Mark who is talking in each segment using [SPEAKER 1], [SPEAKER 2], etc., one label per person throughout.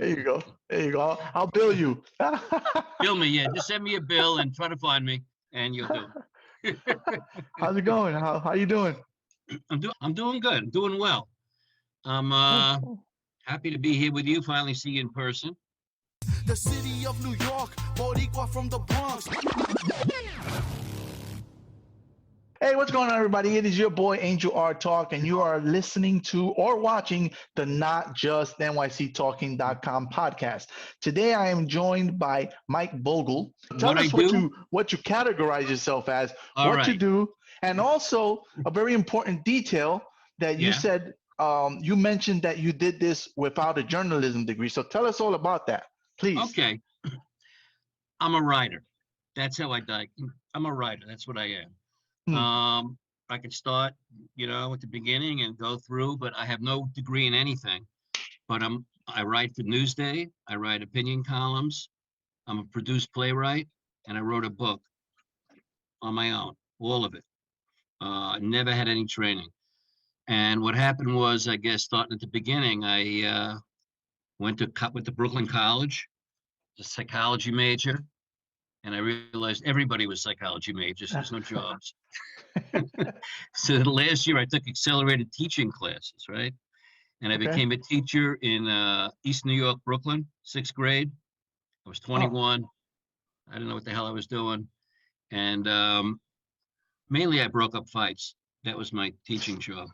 [SPEAKER 1] There you go. There you go. I'll bill you.
[SPEAKER 2] Bill me, yeah. Just send me a bill and try to find me, and you'll do it.
[SPEAKER 1] How's it going? How you doing?
[SPEAKER 2] I'm doing good. I'm doing well. I'm
[SPEAKER 1] Oh, cool.
[SPEAKER 2] happy to be here with you. Finally see you in person.
[SPEAKER 3] The city of New York, Boricua from the Bronx.
[SPEAKER 1] Hey, what's going on, everybody? It is your boy Angel R Talk, and you are listening to or watching the Not Just NYC Talking.com podcast. Today, I am joined by Mike Vogel. Tell
[SPEAKER 2] What I
[SPEAKER 1] us
[SPEAKER 2] do?
[SPEAKER 1] what you categorize yourself as,
[SPEAKER 2] All
[SPEAKER 1] what you
[SPEAKER 2] right.
[SPEAKER 1] do, and also a very important detail that you
[SPEAKER 2] Yeah.
[SPEAKER 1] said. You mentioned that you did this without a journalism degree. So tell us all about that, please.
[SPEAKER 2] Okay. I'm a writer. That's how I die. I'm a writer. That's what I am.
[SPEAKER 1] Hmm.
[SPEAKER 2] I could start, at the beginning and go through, but I have no degree in anything. But I write for Newsday. I write opinion columns. I'm a produced playwright, and I wrote a book on my own, all of it. I never had any training. And what happened was, I guess, starting at the beginning, I went to Brooklyn College, a psychology major, and I realized everybody was psychology majors. There's no jobs. So last year I took accelerated teaching classes, right? And I
[SPEAKER 1] Okay.
[SPEAKER 2] became a teacher in East New York, Brooklyn, 6th grade. I was
[SPEAKER 1] Oh,
[SPEAKER 2] 21. I didn't know what the hell I was doing. And mainly I broke up fights. That was my teaching job.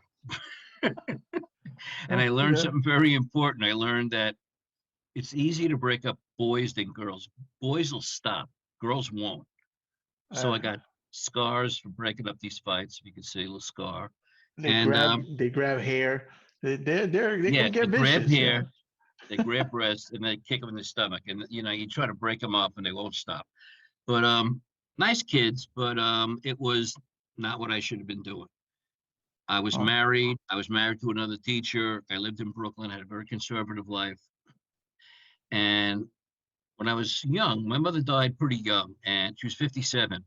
[SPEAKER 2] And I learned
[SPEAKER 1] okay.
[SPEAKER 2] something very important. I learned that it's easier to break up boys than girls. Boys will stop, girls won't. So I
[SPEAKER 1] Uh,
[SPEAKER 2] got scars for breaking up these fights. If you can see a little scar.
[SPEAKER 1] they
[SPEAKER 2] And
[SPEAKER 1] grab hair. They
[SPEAKER 2] yeah,
[SPEAKER 1] can
[SPEAKER 2] they
[SPEAKER 1] get
[SPEAKER 2] grab
[SPEAKER 1] vicious. Yeah.
[SPEAKER 2] hair, they grab breasts, and they kick them in the stomach. And you try to break them up, and they won't stop. But nice kids, but it was not what I should have been doing. I was
[SPEAKER 1] Oh,
[SPEAKER 2] married. I was married to another teacher. I lived in Brooklyn, had a very conservative life. And when I was young, my mother died pretty young, and she was 57.
[SPEAKER 1] mm,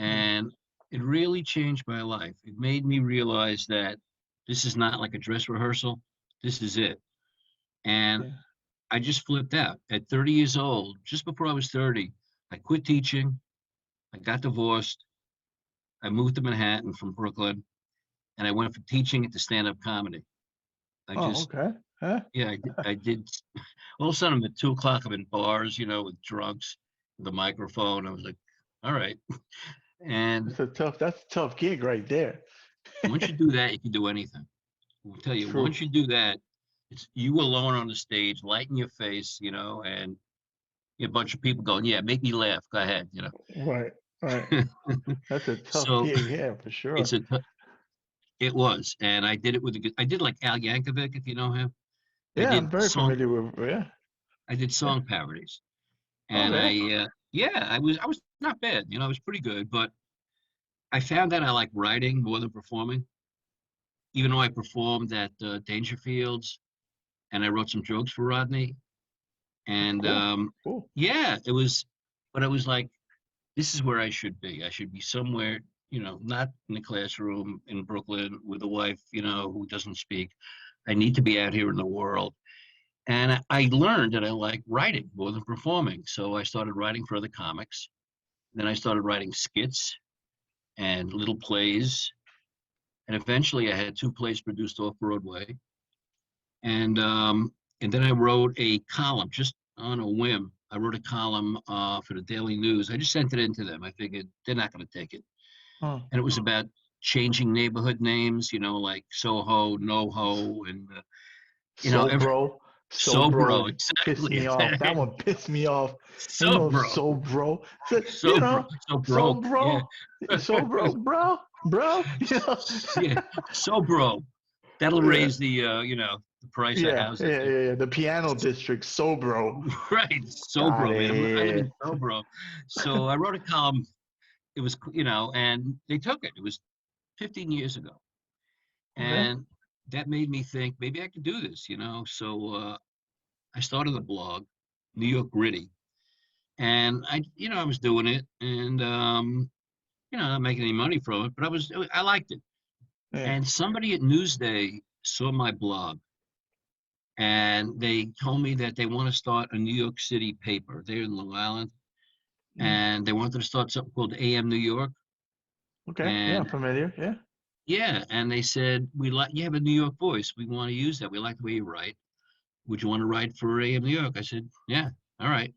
[SPEAKER 2] And it really changed my life. It made me realize that this is not like a dress rehearsal. This is it. And
[SPEAKER 1] yeah.
[SPEAKER 2] I just flipped out at 30 years old. Just before I was 30, I quit teaching. I got divorced. I moved to Manhattan from Brooklyn, and I went from teaching to stand-up comedy. I
[SPEAKER 1] Oh,
[SPEAKER 2] just,
[SPEAKER 1] okay. Huh?
[SPEAKER 2] yeah, I did. All of a sudden, I'm at 2 o'clock. I'm in bars, with drunks, with a microphone. I was like, all right. And
[SPEAKER 1] That's a tough gig right there.
[SPEAKER 2] once you do that, you can do anything. I'll tell you,
[SPEAKER 1] True.
[SPEAKER 2] once you do that, it's you alone on the stage, light in your face, and a bunch of people going, yeah, make me laugh. Go ahead.
[SPEAKER 1] Right. Right. That's a tough
[SPEAKER 2] So
[SPEAKER 1] gig. Yeah, for
[SPEAKER 2] it's
[SPEAKER 1] sure.
[SPEAKER 2] it was, and I did it with I did like Al Yankovic, if you know him. I
[SPEAKER 1] Yeah, I'm
[SPEAKER 2] did
[SPEAKER 1] very
[SPEAKER 2] song,
[SPEAKER 1] familiar with. Yeah.
[SPEAKER 2] I did
[SPEAKER 1] Yeah.
[SPEAKER 2] song parodies, and
[SPEAKER 1] Okay.
[SPEAKER 2] yeah, I was not bad, I was pretty good, but I found that I like writing more than performing. Even though I performed at Dangerfields, and I wrote some jokes for Rodney, and
[SPEAKER 1] Cool. Cool.
[SPEAKER 2] yeah, it was, but I was like, this is where I should be. I should be somewhere, not in the classroom in Brooklyn with a wife, who doesn't speak. I need to be out here in the world. And I learned that I like writing more than performing. So I started writing for other comics. Then I started writing skits and little plays. And eventually I had two plays produced off Broadway. And then I wrote a column just on a whim. I wrote a column for the Daily News. I just sent it in to them. I figured they're not going to take it.
[SPEAKER 1] Huh.
[SPEAKER 2] And it was about changing neighborhood names, like Soho, NoHo, and
[SPEAKER 1] So
[SPEAKER 2] every
[SPEAKER 1] bro. So
[SPEAKER 2] Sobro,
[SPEAKER 1] bro pissed
[SPEAKER 2] exactly.
[SPEAKER 1] me off. That one pissed me off. You know,
[SPEAKER 2] Sobro,
[SPEAKER 1] so bro. So, you
[SPEAKER 2] so
[SPEAKER 1] know,
[SPEAKER 2] so
[SPEAKER 1] so
[SPEAKER 2] broke, yeah,
[SPEAKER 1] bro. So bro. You know.
[SPEAKER 2] yeah, so bro. That'll
[SPEAKER 1] Yeah.
[SPEAKER 2] raise the price of
[SPEAKER 1] Yeah.
[SPEAKER 2] houses.
[SPEAKER 1] Yeah. Yeah. Yeah. The piano district. So bro.
[SPEAKER 2] Right, so
[SPEAKER 1] Got
[SPEAKER 2] bro, man. I live
[SPEAKER 1] it.
[SPEAKER 2] in Sobro, so I wrote a column. It was, and they took it. It was 15 years ago,
[SPEAKER 1] Okay.
[SPEAKER 2] and that made me think maybe I could do this. So I started a blog, New York Gritty, and I was doing it, and not making any money from it, but I liked it.
[SPEAKER 1] Yeah.
[SPEAKER 2] And somebody at Newsday saw my blog, and they told me that they want to start a New York City paper. They're in Long Island,
[SPEAKER 1] Mm.
[SPEAKER 2] and they wanted to start something called AM New York.
[SPEAKER 1] Okay. Yeah,
[SPEAKER 2] And
[SPEAKER 1] familiar. Yeah.
[SPEAKER 2] yeah, and they said, we like, you have a New York voice. We want to use that. We like the way you write. Would you want to write for AM New York? I said, yeah, all right.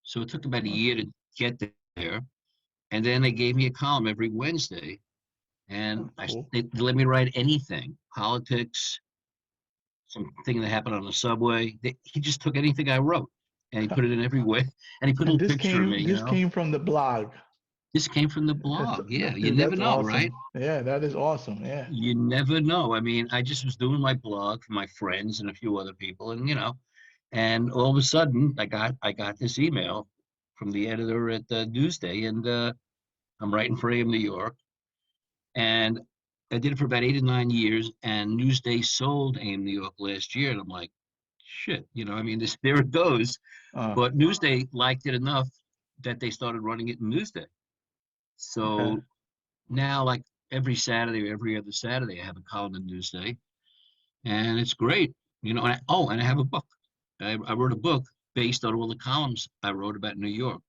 [SPEAKER 2] So it took about a year to get there. And then they gave me a column every Wednesday. And
[SPEAKER 1] Oh, cool.
[SPEAKER 2] they let me write anything, politics, something that happened on the subway. He just took anything I wrote and he put it in every way. And he put a
[SPEAKER 1] And
[SPEAKER 2] little picture of me,
[SPEAKER 1] this came from the blog.
[SPEAKER 2] This came from the
[SPEAKER 1] That's
[SPEAKER 2] blog. Yeah, you
[SPEAKER 1] dude,
[SPEAKER 2] never
[SPEAKER 1] that's
[SPEAKER 2] know, right?
[SPEAKER 1] awesome. Yeah, that is awesome. Yeah.
[SPEAKER 2] You never know. I mean, I just was doing my blog for my friends and a few other people, and and all of a sudden, I got this email from the editor at Newsday, and I'm writing for AM New York, and I did it for about 8 or 9 years, and Newsday sold AM New York last year, and I'm like, shit, I mean, there it goes.
[SPEAKER 1] Uh,
[SPEAKER 2] But Newsday liked it enough that they started running it in Newsday.
[SPEAKER 1] okay.
[SPEAKER 2] So now, like every Saturday or every other Saturday, I have a column in Newsday, and it's great. And I have a book. I wrote a book based on all the columns I wrote about New York.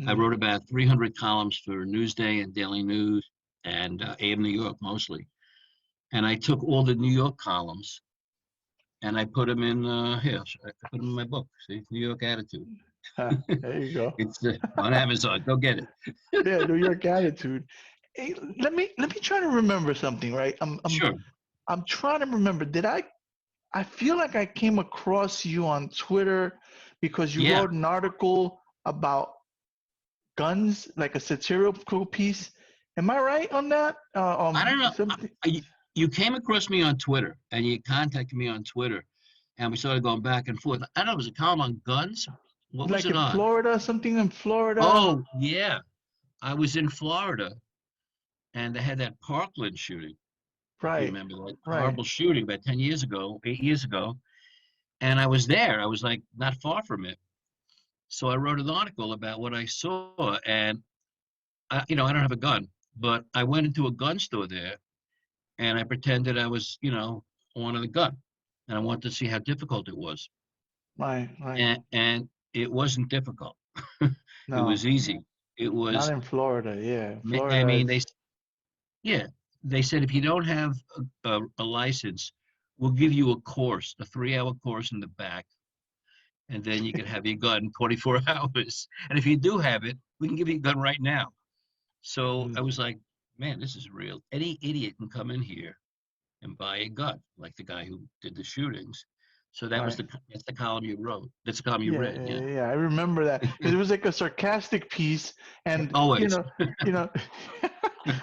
[SPEAKER 2] I
[SPEAKER 1] Mm.
[SPEAKER 2] wrote about 300 columns for Newsday and Daily News and AM New York mostly. And I took all the New York columns and I put them in here. I put them in my book. See, New York Attitude.
[SPEAKER 1] There you go.
[SPEAKER 2] It's on Amazon. Go get it.
[SPEAKER 1] Yeah, New York attitude. Hey, let me try to remember something, right?
[SPEAKER 2] Sure.
[SPEAKER 1] I'm trying to remember. I feel like I came across you on Twitter because you
[SPEAKER 2] Yeah.
[SPEAKER 1] wrote an article about guns, like a satirical piece. Am I right on that?
[SPEAKER 2] I don't know.
[SPEAKER 1] Something
[SPEAKER 2] You came across me on Twitter and you contacted me on Twitter and we started going back and forth. I don't know, was it a column on guns? What was
[SPEAKER 1] like
[SPEAKER 2] it
[SPEAKER 1] in
[SPEAKER 2] on?
[SPEAKER 1] Florida, something in Florida.
[SPEAKER 2] Oh, yeah. I was in Florida and they had that Parkland shooting, if you
[SPEAKER 1] Right,
[SPEAKER 2] remember that
[SPEAKER 1] right.
[SPEAKER 2] horrible shooting about 10 years ago, 8 years ago. And I was there. I was like not far from it. So I wrote an article about what I saw. And, I don't have a gun, but I went into a gun store there and I pretended I was, wanted a gun. And I wanted to see how difficult it was.
[SPEAKER 1] Right, right.
[SPEAKER 2] And it wasn't difficult. It
[SPEAKER 1] No,
[SPEAKER 2] was easy. It
[SPEAKER 1] not
[SPEAKER 2] was,
[SPEAKER 1] in Florida. Yeah,
[SPEAKER 2] I
[SPEAKER 1] Florida
[SPEAKER 2] mean,
[SPEAKER 1] is
[SPEAKER 2] yeah, they said if you don't have a license, we'll give you a course, a 3-hour course in the back, and then you can have your gun in 24 hours. And if you do have it, we can give you a gun right now. So I
[SPEAKER 1] mm,
[SPEAKER 2] was like, man, this is real. Any idiot can come in here and buy a gun, like the guy who did the shootings. So
[SPEAKER 1] right.
[SPEAKER 2] that's the column you wrote. That's the column you
[SPEAKER 1] Yeah,
[SPEAKER 2] read. Yeah,
[SPEAKER 1] yeah, yeah. I remember that because it was like a sarcastic piece, and
[SPEAKER 2] always.
[SPEAKER 1] you know,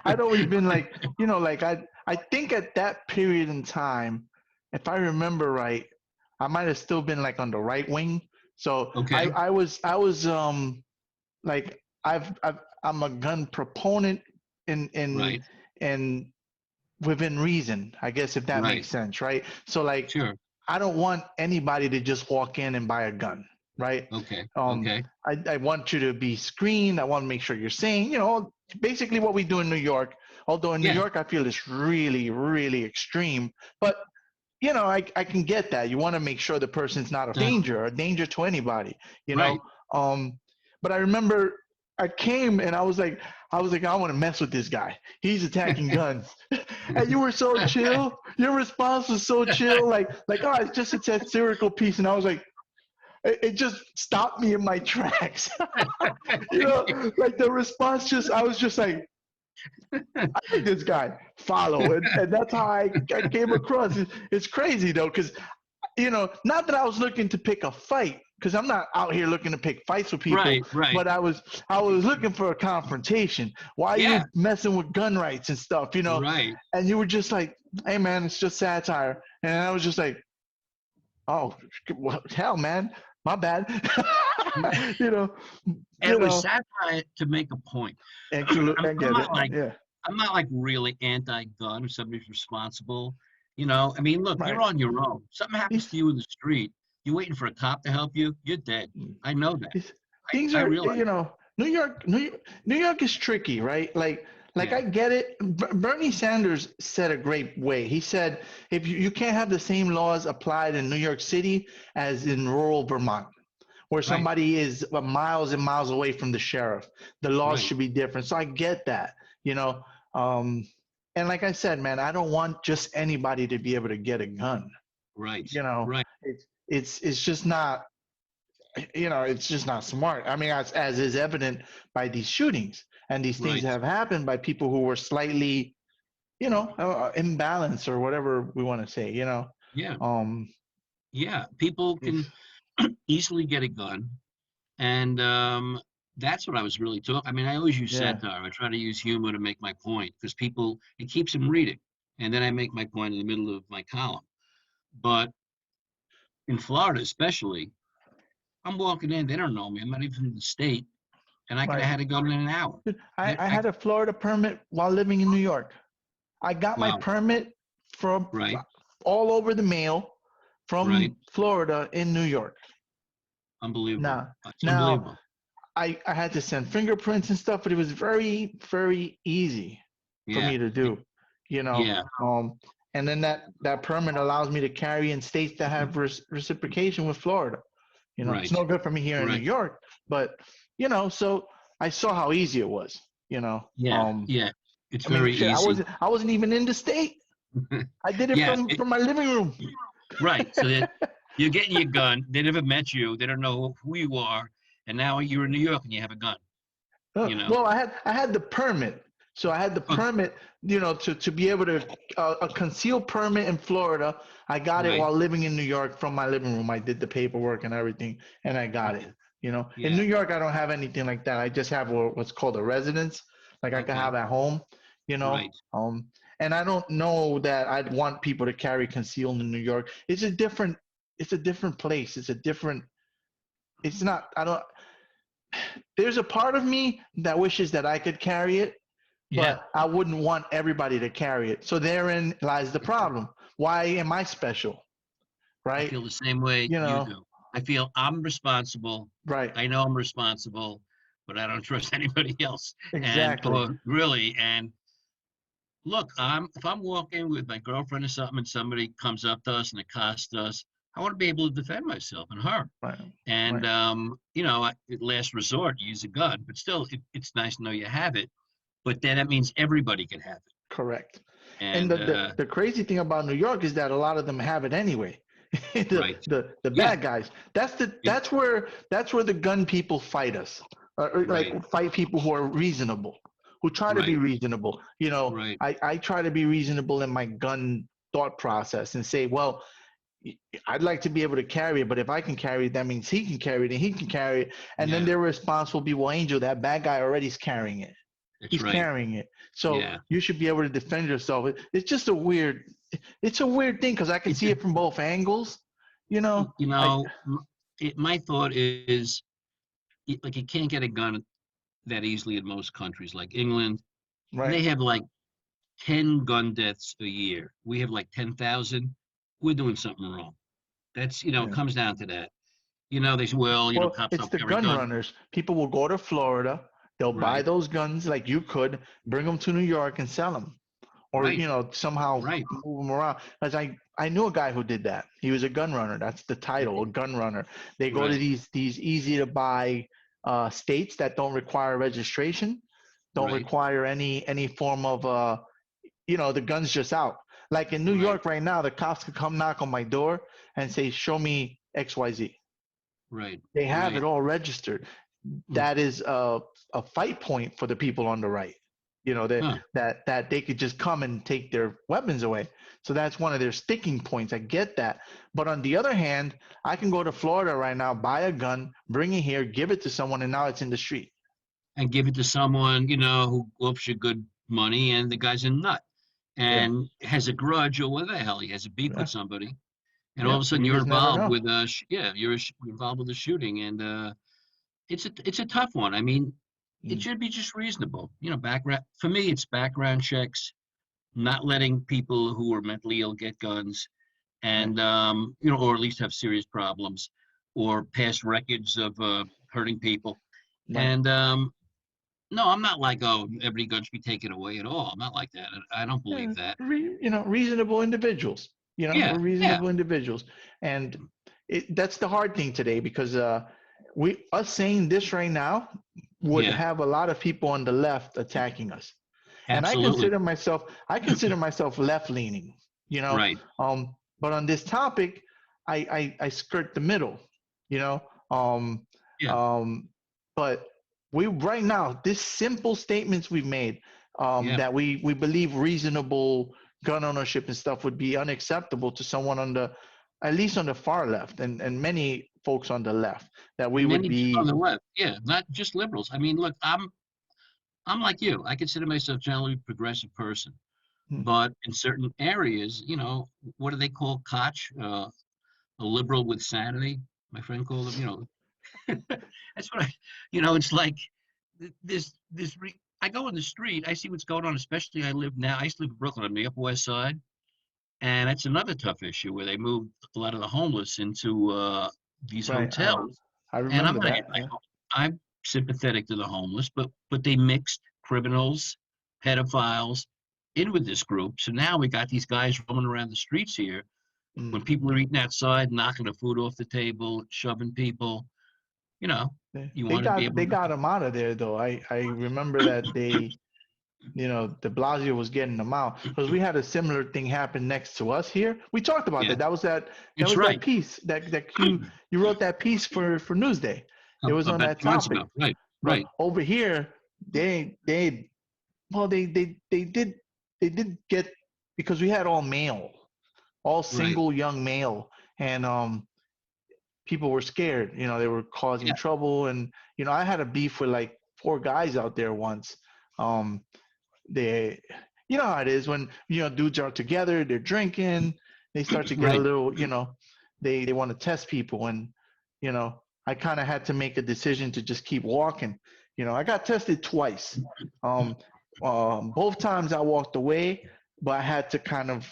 [SPEAKER 1] I'd always been like, like I think at that period in time, if I remember right, I might have still been like on the right wing. So
[SPEAKER 2] Okay,
[SPEAKER 1] I was like I'm a gun proponent
[SPEAKER 2] right,
[SPEAKER 1] in within reason, I guess if that
[SPEAKER 2] right,
[SPEAKER 1] makes sense, right? So like
[SPEAKER 2] sure.
[SPEAKER 1] I don't want anybody to just walk in and buy a gun, right?
[SPEAKER 2] Okay,
[SPEAKER 1] Um,
[SPEAKER 2] okay.
[SPEAKER 1] I want you to be screened. I want to make sure you're saying, basically what we do in New York. Although in New
[SPEAKER 2] Yeah,
[SPEAKER 1] York, I feel it's really, really extreme. But I can get that. You want to make sure the person's not
[SPEAKER 2] exactly.
[SPEAKER 1] a danger to anybody. You know.
[SPEAKER 2] Right.
[SPEAKER 1] Um, but I remember I came and I want to mess with this guy. He's attacking guns, and you were so chill. Your response was so chill, oh, it's just a satirical piece, and I was like, it just stopped me in my tracks. Like the response I was just like, I think this guy follow, and that's how I came across. It's crazy though, because not that I was looking to pick a fight, because I'm not out here looking to pick fights with people,
[SPEAKER 2] Right, right.
[SPEAKER 1] but I was looking for a confrontation. Why are
[SPEAKER 2] Yeah,
[SPEAKER 1] you messing with gun rights and stuff,
[SPEAKER 2] right.
[SPEAKER 1] And you were just like, hey man, it's just satire. And I was just like, oh, well, hell man, my bad. you know,
[SPEAKER 2] And
[SPEAKER 1] you
[SPEAKER 2] it was
[SPEAKER 1] know,
[SPEAKER 2] satire to make a point.
[SPEAKER 1] I
[SPEAKER 2] I'm
[SPEAKER 1] get it.
[SPEAKER 2] not like
[SPEAKER 1] Yeah,
[SPEAKER 2] I'm not like really anti-gun or somebody's responsible. I mean, look, you're
[SPEAKER 1] right.
[SPEAKER 2] on your own. Something happens
[SPEAKER 1] These,
[SPEAKER 2] to you in the street, you're waiting for a cop to help you, you're dead. I know that.
[SPEAKER 1] these things
[SPEAKER 2] I
[SPEAKER 1] are,
[SPEAKER 2] realize.
[SPEAKER 1] New York is tricky, right? Like Like,
[SPEAKER 2] Yeah.
[SPEAKER 1] I get it. Bernie Sanders said a great way. He said, if you can't have the same laws applied in New York City as in rural Vermont, where
[SPEAKER 2] Right.
[SPEAKER 1] somebody is miles and miles away from the sheriff. The laws
[SPEAKER 2] Right.
[SPEAKER 1] should be different. So I get that, you know. And like I said, man, I don't want just anybody to be able to get a gun.
[SPEAKER 2] Right.
[SPEAKER 1] You know,
[SPEAKER 2] Right.
[SPEAKER 1] it's just not, it's just not smart. I mean, as is evident by these shootings, and these things
[SPEAKER 2] Right.
[SPEAKER 1] have happened by people who were slightly, imbalanced, or whatever we want to say.
[SPEAKER 2] Yeah.
[SPEAKER 1] Um,
[SPEAKER 2] Yeah. People
[SPEAKER 1] it's,
[SPEAKER 2] can easily get a gun. And that's what I was really talking. I mean, I always use
[SPEAKER 1] yeah,
[SPEAKER 2] satire. I try to use humor to make my point because people, it keeps them reading. And then I make my point in the middle of my column. But in Florida, especially, I'm walking in, they don't know me. I'm not even from the state. And I could have
[SPEAKER 1] right.
[SPEAKER 2] had a gun in an hour.
[SPEAKER 1] I had a Florida permit while living in New York. I got my
[SPEAKER 2] Wow.
[SPEAKER 1] permit from
[SPEAKER 2] Right.
[SPEAKER 1] all over the mail
[SPEAKER 2] Right.
[SPEAKER 1] from Florida in New York.
[SPEAKER 2] Unbelievable.
[SPEAKER 1] Now,
[SPEAKER 2] It's
[SPEAKER 1] now
[SPEAKER 2] unbelievable.
[SPEAKER 1] I had to send fingerprints and stuff, but it was very, very easy for
[SPEAKER 2] Yeah.
[SPEAKER 1] me to do, you know.
[SPEAKER 2] Yeah.
[SPEAKER 1] And then that permit allows me to carry in states that have reciprocation with Florida. It's
[SPEAKER 2] Right.
[SPEAKER 1] no good for me here in New
[SPEAKER 2] Right.
[SPEAKER 1] York, but so I saw how easy it was, you know.
[SPEAKER 2] Yeah. Yeah. It's
[SPEAKER 1] I mean,
[SPEAKER 2] very
[SPEAKER 1] shit,
[SPEAKER 2] easy.
[SPEAKER 1] I wasn't even in the state. I did it
[SPEAKER 2] Yeah.
[SPEAKER 1] from my living room.
[SPEAKER 2] Right. So that you're getting your gun. They never met you. They don't know who you are. And now you're in New York and you have a gun, you know?
[SPEAKER 1] Well, I had the permit, so I had the
[SPEAKER 2] Oh,
[SPEAKER 1] permit, to be able to a concealed permit in Florida. I got it
[SPEAKER 2] right.
[SPEAKER 1] while living in New York from my living room. I did the paperwork and everything, and I got it.
[SPEAKER 2] Okay.
[SPEAKER 1] In
[SPEAKER 2] Yeah.
[SPEAKER 1] New York, I don't have anything like that. I just have what's called a residence, like I can
[SPEAKER 2] Okay.
[SPEAKER 1] have at home. You know,
[SPEAKER 2] Right.
[SPEAKER 1] um, and I don't know that I'd want people to carry concealed in New York. It's a different place. It's not. I don't. There's a part of me that wishes that I could carry it,
[SPEAKER 2] Yeah.
[SPEAKER 1] but I wouldn't want everybody to carry it. So therein lies the problem. Why am I special?
[SPEAKER 2] I
[SPEAKER 1] Right?
[SPEAKER 2] feel the same way
[SPEAKER 1] You
[SPEAKER 2] you
[SPEAKER 1] know,
[SPEAKER 2] do. I feel I'm responsible.
[SPEAKER 1] right.
[SPEAKER 2] I know I'm responsible, but I don't trust anybody else. And
[SPEAKER 1] Exactly.
[SPEAKER 2] or really, and look, if I'm walking with my girlfriend or something and somebody comes up to us and accosts us, I want to be able to defend myself and her.
[SPEAKER 1] Right.
[SPEAKER 2] And
[SPEAKER 1] Right.
[SPEAKER 2] at last resort, use a gun. But still, it's nice to know you have it. But then that means everybody can have it.
[SPEAKER 1] Correct. And
[SPEAKER 2] And
[SPEAKER 1] the crazy thing about New York is that a lot of them have it anyway.
[SPEAKER 2] right,
[SPEAKER 1] The
[SPEAKER 2] yeah,
[SPEAKER 1] bad guys. That's the
[SPEAKER 2] yeah,
[SPEAKER 1] that's where the gun people fight us. Or like
[SPEAKER 2] right,
[SPEAKER 1] fight people who are reasonable, who try to be
[SPEAKER 2] right,
[SPEAKER 1] reasonable.
[SPEAKER 2] right,
[SPEAKER 1] I try to be reasonable in my gun thought process and say, well, I'd like to be able to carry it, but if I can carry it, that means he can carry it and he can carry it. And then
[SPEAKER 2] yeah,
[SPEAKER 1] their response will be, well, Angel, that bad guy already is carrying it.
[SPEAKER 2] that's
[SPEAKER 1] He's
[SPEAKER 2] right,
[SPEAKER 1] carrying it. So
[SPEAKER 2] yeah.
[SPEAKER 1] you should be able to defend yourself. It's just it's a weird thing because I can
[SPEAKER 2] It,
[SPEAKER 1] see it from both angles. You know,
[SPEAKER 2] you
[SPEAKER 1] I
[SPEAKER 2] know, my thought is like you can't get a gun that easily in most countries, like England.
[SPEAKER 1] right.
[SPEAKER 2] They have like 10 gun deaths a year. We have like 10,000. We're doing something wrong. That's, it
[SPEAKER 1] Yeah.
[SPEAKER 2] comes down to that. They say, well,
[SPEAKER 1] Well,
[SPEAKER 2] cops
[SPEAKER 1] it's
[SPEAKER 2] don't
[SPEAKER 1] the
[SPEAKER 2] carry
[SPEAKER 1] gun
[SPEAKER 2] guns.
[SPEAKER 1] runners. People will go to Florida. They'll buy
[SPEAKER 2] Right,
[SPEAKER 1] those guns like you could, bring them to New York and sell them, or
[SPEAKER 2] right,
[SPEAKER 1] somehow
[SPEAKER 2] right,
[SPEAKER 1] move them around. As I knew a guy who did that. He was a gun runner. That's the title, a gun runner. They go to
[SPEAKER 2] right,
[SPEAKER 1] these easy to buy states that don't require registration, don't
[SPEAKER 2] right,
[SPEAKER 1] require any form of the gun's just out. Like in New
[SPEAKER 2] right,
[SPEAKER 1] York right now, the cops could come knock on my door and say, "Show me XYZ."
[SPEAKER 2] right,
[SPEAKER 1] They have it
[SPEAKER 2] right.
[SPEAKER 1] all registered.
[SPEAKER 2] Hmm.
[SPEAKER 1] That is a fight point for the people on the right.
[SPEAKER 2] Huh.
[SPEAKER 1] That they could just come and take their weapons away. So that's one of their sticking points. I get that. But on the other hand, I can go to Florida right now, buy a gun, bring it here, give it to someone, and now it's in the street.
[SPEAKER 2] And give it to someone, who owes you good money and the guy's a nut
[SPEAKER 1] Yeah.
[SPEAKER 2] and has a grudge or what the hell, he has a beef with
[SPEAKER 1] Yeah.
[SPEAKER 2] somebody. And all of
[SPEAKER 1] Yep.
[SPEAKER 2] a
[SPEAKER 1] And
[SPEAKER 2] sudden
[SPEAKER 1] you
[SPEAKER 2] you're
[SPEAKER 1] just never
[SPEAKER 2] involved
[SPEAKER 1] know.
[SPEAKER 2] with you're involved with the shooting. And it's a tough one. I mean, it
[SPEAKER 1] Mm.
[SPEAKER 2] should be just reasonable. Background for me, it's background checks, not letting people who are mentally ill get guns,
[SPEAKER 1] Right.
[SPEAKER 2] and or at least have serious problems, or past records of hurting people.
[SPEAKER 1] Right.
[SPEAKER 2] And No, I'm not like, oh, every gun should be taken away at all. I'm not like that. I don't believe that.
[SPEAKER 1] Reasonable individuals. We're
[SPEAKER 2] Yeah, yeah,
[SPEAKER 1] reasonable individuals, and that's the hard thing today because us saying this right now would
[SPEAKER 2] yeah,
[SPEAKER 1] have a lot of people on the left attacking us, and
[SPEAKER 2] absolutely.
[SPEAKER 1] I consider myself left leaning. You know,
[SPEAKER 2] Right.
[SPEAKER 1] but on this topic, I skirt the middle. You know, um,
[SPEAKER 2] Yeah,
[SPEAKER 1] um, but we right now this simple statements we've made
[SPEAKER 2] yeah.
[SPEAKER 1] that we believe reasonable gun ownership and stuff would be unacceptable to someone on the at least on the far left and many folks on the left that we would
[SPEAKER 2] Many people on
[SPEAKER 1] be
[SPEAKER 2] the left. Yeah, not just liberals. I mean, look, I'm like you. I consider myself generally a progressive person,
[SPEAKER 1] hmm,
[SPEAKER 2] but in certain areas, what do they call Koch? A liberal with sanity. My friend called him. That's what it's like I go in the street, I see what's going on, especially I used to live in Brooklyn on the Upper West Side, and that's another tough issue where they moved a lot of the homeless into these
[SPEAKER 1] right.
[SPEAKER 2] hotels.
[SPEAKER 1] I
[SPEAKER 2] And
[SPEAKER 1] remember that. Yeah.
[SPEAKER 2] I'm sympathetic to the homeless, but they mixed criminals, pedophiles in with this group. So now we got these guys roaming around the streets here when
[SPEAKER 1] Mm.
[SPEAKER 2] people are eating outside, knocking the food off the table, shoving people. You know, you
[SPEAKER 1] They
[SPEAKER 2] want to be
[SPEAKER 1] got
[SPEAKER 2] able
[SPEAKER 1] they
[SPEAKER 2] to.
[SPEAKER 1] got him out of there though. I remember that De Blasio was getting them out because we had a similar thing happen next to us here. We talked about
[SPEAKER 2] Yeah,
[SPEAKER 1] that. That
[SPEAKER 2] it's
[SPEAKER 1] was that
[SPEAKER 2] right.
[SPEAKER 1] piece that you wrote that piece for Newsday. It was on
[SPEAKER 2] About
[SPEAKER 1] that
[SPEAKER 2] 2 months
[SPEAKER 1] topic.
[SPEAKER 2] ago. Right,
[SPEAKER 1] But
[SPEAKER 2] right,
[SPEAKER 1] over here, they well they did get because we had all male, all
[SPEAKER 2] right.
[SPEAKER 1] single young male, and people were scared. They were causing
[SPEAKER 2] Yeah,
[SPEAKER 1] trouble, and I had a beef with like four guys out there once. Um, they, how it is when dudes are together, they're drinking, they start to get a
[SPEAKER 2] right.
[SPEAKER 1] little, they want to test people, and I kind of had to make a decision to just keep walking. I got tested twice. Um, both times I walked away, but I had to kind of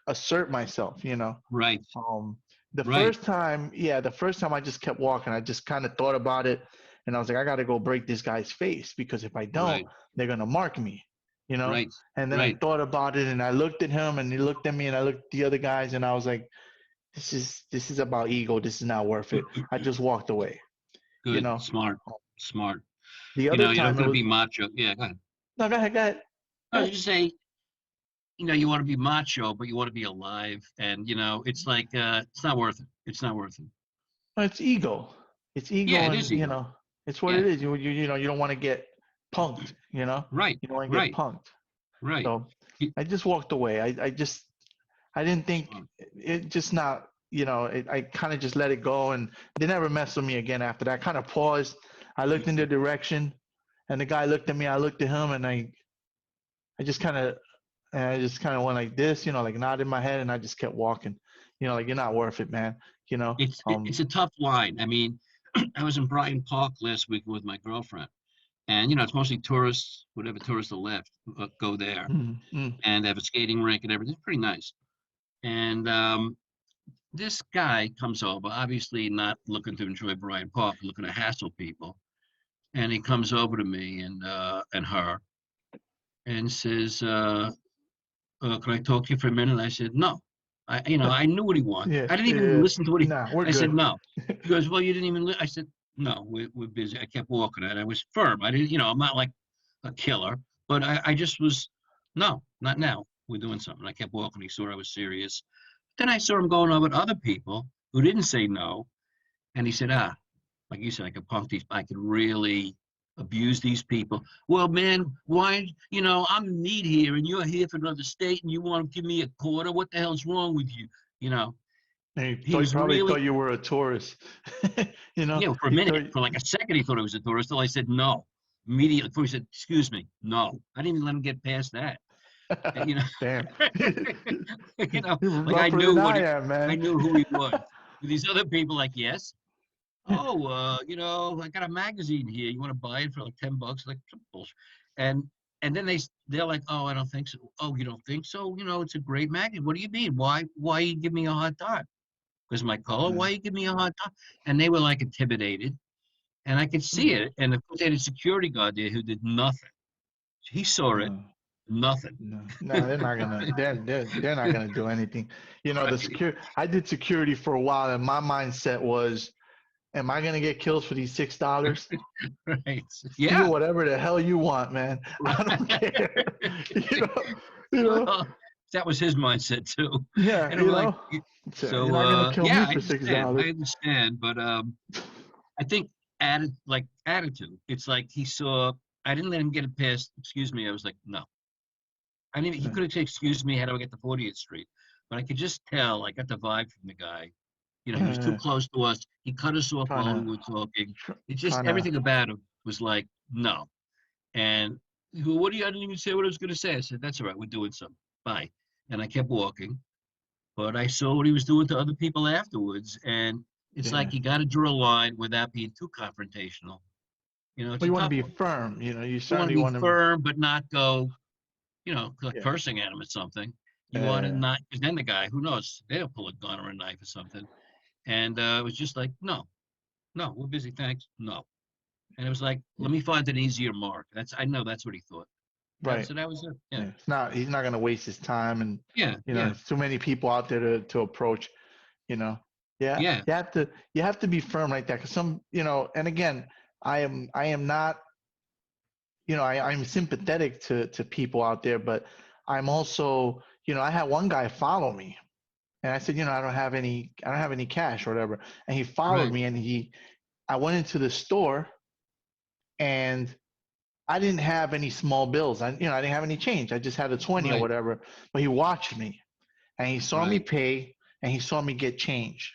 [SPEAKER 1] assert myself.
[SPEAKER 2] Right,
[SPEAKER 1] Um, the
[SPEAKER 2] right,
[SPEAKER 1] first time, yeah, the first time I just kept walking. I just kind of thought about it, and I was like, I got to go break this guy's face because if I don't,
[SPEAKER 2] right,
[SPEAKER 1] they're gonna mark me, you know.
[SPEAKER 2] right,
[SPEAKER 1] And then I
[SPEAKER 2] right.
[SPEAKER 1] thought about it, and I looked at him, and he looked at me, and I looked at the other guys, and I was like, this is about ego. This is not worth it. I just walked away, you
[SPEAKER 2] Good,
[SPEAKER 1] know.
[SPEAKER 2] smart, smart.
[SPEAKER 1] The other
[SPEAKER 2] You don't
[SPEAKER 1] time it
[SPEAKER 2] want to
[SPEAKER 1] was
[SPEAKER 2] be macho. Yeah, go ahead.
[SPEAKER 1] no, go ahead, go ahead.
[SPEAKER 2] I
[SPEAKER 1] Go
[SPEAKER 2] was
[SPEAKER 1] ahead.
[SPEAKER 2] just say, you want to be macho, but you want to be alive, and it's like it's not worth it. It's not worth it.
[SPEAKER 1] No, it's ego. It's
[SPEAKER 2] Yeah,
[SPEAKER 1] ego,
[SPEAKER 2] it
[SPEAKER 1] and
[SPEAKER 2] is ego.
[SPEAKER 1] it's what
[SPEAKER 2] Yeah,
[SPEAKER 1] it is. You don't want to get punked.
[SPEAKER 2] right,
[SPEAKER 1] You don't want to get
[SPEAKER 2] right,
[SPEAKER 1] punked.
[SPEAKER 2] right.
[SPEAKER 1] So
[SPEAKER 2] Y-
[SPEAKER 1] I just walked away. I didn't think
[SPEAKER 2] Smart.
[SPEAKER 1] it just not, I kind of just let it go and they never messed with me again after that. I kind of paused. I looked in their direction and the guy looked at me. I looked at him and I just kind of, I just kind of went like this, like nodded my head and I just kept walking, like you're not worth it, man. You know,
[SPEAKER 2] It's a tough line. I mean, I was in Bryant Park last week with my girlfriend, and it's mostly tourists, whatever tourists are left, go there,
[SPEAKER 1] mm, mm,
[SPEAKER 2] and they have a skating rink and everything. It's pretty nice. And this guy comes over, obviously not looking to enjoy Bryant Park, looking to hassle people. And he comes over to me and her and says, "Can I talk to you for a minute?" And I said, "No." I knew what he wanted.
[SPEAKER 1] yeah,
[SPEAKER 2] I didn't even
[SPEAKER 1] yeah.
[SPEAKER 2] listen to what he.
[SPEAKER 1] Nah, we're
[SPEAKER 2] I said,
[SPEAKER 1] good.
[SPEAKER 2] "No." He goes, "Well, you didn't even." I said, "No, we're busy." I kept walking, and I was firm. I didn't, I'm not like a killer, but I just was, no, not now. We're doing something. I kept walking. He saw I was serious. Then I saw him going over with other people who didn't say no, and he said, like you said, I could punk these. I could really abuse these people. Well, man, why? I'm in need here, and you're here for another state, and you want to give me a quarter? What the hell's wrong with you? You know, he
[SPEAKER 1] He
[SPEAKER 2] was
[SPEAKER 1] probably
[SPEAKER 2] really,
[SPEAKER 1] thought you were a tourist.
[SPEAKER 2] for a
[SPEAKER 1] He
[SPEAKER 2] minute,
[SPEAKER 1] thought,
[SPEAKER 2] for like a second, he thought I was a tourist. Till I said no immediately. Before he said, "Excuse me, no," I didn't even let him get past that. And,
[SPEAKER 1] damn. You're
[SPEAKER 2] like
[SPEAKER 1] rougher than I am,
[SPEAKER 2] I
[SPEAKER 1] man.
[SPEAKER 2] knew who he was. These other people, like, yes. Oh, I got a magazine here. You want to buy it for like $10? Like bullshit. And and then they're like, oh, I don't think so. Oh, you don't think so? It's a great magazine. What do you mean? Why you give me a hard time? Because my color? Why you give me a hard time? And they were like intimidated. And I could see it. And of course, they had a security guard there who did nothing. He saw it, nothing.
[SPEAKER 1] No, they're not gonna. They're not gonna do anything. You know, the
[SPEAKER 2] Right.
[SPEAKER 1] security. I did security for a while, and my mindset was, "Am I gonna get killed for these $6?
[SPEAKER 2] Right.
[SPEAKER 1] Steal
[SPEAKER 2] Yeah.
[SPEAKER 1] whatever the hell you want, man. I don't care." You know. You know.
[SPEAKER 2] Well, that was his mindset too.
[SPEAKER 1] Yeah.
[SPEAKER 2] And I'm
[SPEAKER 1] You
[SPEAKER 2] like,
[SPEAKER 1] know. So you're
[SPEAKER 2] so
[SPEAKER 1] not gonna kill
[SPEAKER 2] yeah,
[SPEAKER 1] me
[SPEAKER 2] I
[SPEAKER 1] for $6.
[SPEAKER 2] understand. I understand. But I think attitude. It's like he saw I didn't let him get it past, excuse me. I was like, no. I mean, he
[SPEAKER 1] Yeah.
[SPEAKER 2] could have said, excuse me, how do I get to 40th Street? But I could just tell, I got the vibe from the guy. You know, he was too close to us. He cut us off
[SPEAKER 1] Trying
[SPEAKER 2] while we
[SPEAKER 1] to,
[SPEAKER 2] were talking. It's just
[SPEAKER 1] trying to.
[SPEAKER 2] everything about him was like, no. And he goes, what do you, I didn't even say what I was going to say. I said, that's all right. We're doing something. Bye. And I kept walking. But I saw what he was doing to other people afterwards. And it's
[SPEAKER 1] Yeah.
[SPEAKER 2] like you got to draw a line without being too confrontational. You know, it's
[SPEAKER 1] Well,
[SPEAKER 2] a
[SPEAKER 1] you want to
[SPEAKER 2] tough
[SPEAKER 1] be
[SPEAKER 2] one.
[SPEAKER 1] firm. You know, you
[SPEAKER 2] You want to
[SPEAKER 1] certainly
[SPEAKER 2] be
[SPEAKER 1] want to.
[SPEAKER 2] firm, but not go, like
[SPEAKER 1] Yeah.
[SPEAKER 2] cursing at him or something. You want to
[SPEAKER 1] Yeah.
[SPEAKER 2] not, because then the guy, who knows, they'll pull a gun or a knife or something. And it was just like, no, we're busy, thanks. No. And it was like, let me find an easier mark. I know that's what he thought.
[SPEAKER 1] Right.
[SPEAKER 2] So that was it. Yeah.
[SPEAKER 1] Yeah. It's not. He's not gonna waste his time, and
[SPEAKER 2] Yeah.
[SPEAKER 1] you know,
[SPEAKER 2] Yeah.
[SPEAKER 1] there's too many people out there to approach. You know. Yeah.
[SPEAKER 2] Yeah.
[SPEAKER 1] You have to be firm like that, because some, you know, and again, I am not, you know, I'm sympathetic to people out there, but I'm also, you know, I had one guy follow me, and I said, you know, I don't have any cash or whatever, and he followed
[SPEAKER 2] Right.
[SPEAKER 1] me, and I went into the store, and I didn't have any small bills. I didn't have any change. I just had a 20 or
[SPEAKER 2] Right.
[SPEAKER 1] whatever. But he watched me, and he saw me
[SPEAKER 2] Right.
[SPEAKER 1] pay, and he saw me get change.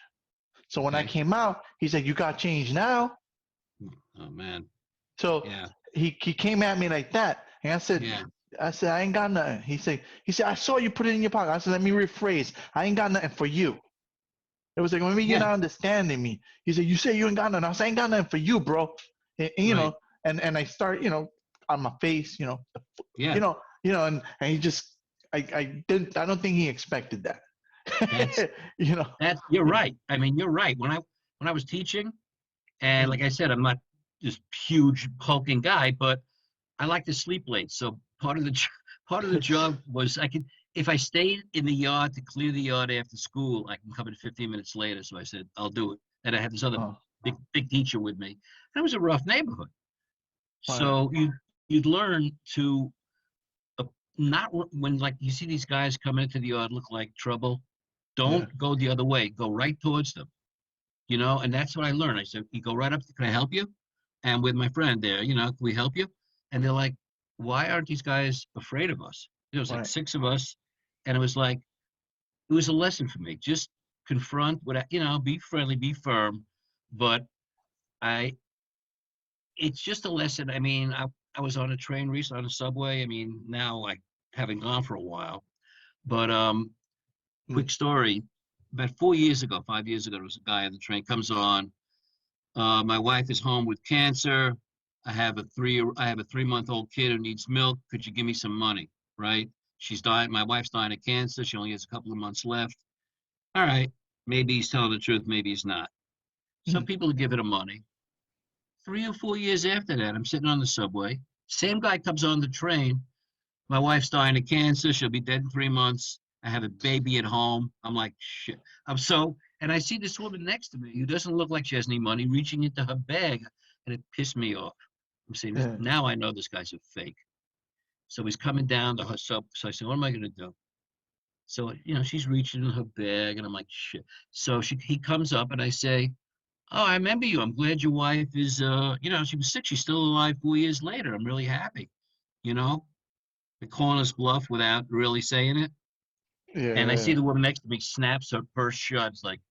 [SPEAKER 1] So when I
[SPEAKER 2] Okay.
[SPEAKER 1] came out, he said, "You got change now?"
[SPEAKER 2] Oh, man.
[SPEAKER 1] So
[SPEAKER 2] Yeah.
[SPEAKER 1] he came at me like that, and
[SPEAKER 2] Yeah.
[SPEAKER 1] I said, "I ain't got nothing." He said, "I saw you put it in your pocket." I said, "Let me rephrase. I ain't got nothing for you." It was like, maybe you're
[SPEAKER 2] Yeah.
[SPEAKER 1] not understanding me. He said, "You say you ain't got nothing." I said, "I ain't got nothing for you, bro." And, you
[SPEAKER 2] Right.
[SPEAKER 1] know, and I start, you know, on my face, you know,
[SPEAKER 2] Yeah.
[SPEAKER 1] and he just, I don't think he expected that.
[SPEAKER 2] That's,
[SPEAKER 1] You know.
[SPEAKER 2] you're
[SPEAKER 1] Yeah.
[SPEAKER 2] right. I mean, you're right. When I was teaching, and like
[SPEAKER 1] Mm.
[SPEAKER 2] I said, I'm not this huge hulking guy, but I like to sleep late. So part of the job was if I stayed in the yard to clear the yard after school, I can come in 15 minutes later. So I said, I'll do it. And I had this other
[SPEAKER 1] Oh,
[SPEAKER 2] big teacher with me. And it was a rough neighborhood.
[SPEAKER 1] right.
[SPEAKER 2] So you'd learn to not when like you see these guys come into the yard look like trouble,
[SPEAKER 1] Yeah.
[SPEAKER 2] don't go the other way. Go right towards them. And that's what I learned. I said, you go right up, can I help you? And with my friend there, can we help you? And they're like, why aren't these guys afraid of us? There was like
[SPEAKER 1] Right.
[SPEAKER 2] 6 of us. And it was like, it was a lesson for me. Just confront be friendly, be firm. But I, it's just a lesson. I mean, I was on a train recently on a subway. I mean, now like having gone for a while, but
[SPEAKER 1] Mm.
[SPEAKER 2] quick story. About 4 years ago, 5 years ago, there was a guy on the train comes on. My wife is home with cancer. I have a 3-month-old kid who needs milk. Could you give me some money? Right? She's dying. My wife's dying of cancer. She only has a couple of months left. All right. Maybe he's telling the truth. Maybe he's not. Some
[SPEAKER 1] Mm.
[SPEAKER 2] people give it him money. 3 or 4 years after that, I'm sitting on the subway. Same guy comes on the train. My wife's dying of cancer. She'll be dead in 3 months. I have a baby at home. I'm like, shit. And I see this woman next to me who doesn't look like she has any money reaching into her bag, and it pissed me off. I'm saying,
[SPEAKER 1] Yeah.
[SPEAKER 2] now I know this guy's a fake. So he's coming down to her sub. So I said, what am I going to do? So, she's reaching in her bag, and I'm like, shit. So he comes up, and I say, oh, I remember you. I'm glad your wife is, she was sick. She's still alive 4 years later. I'm really happy. You know, the calling us bluff without really saying it. And I see
[SPEAKER 1] Yeah.
[SPEAKER 2] the woman next to me snaps her purse shut. It's like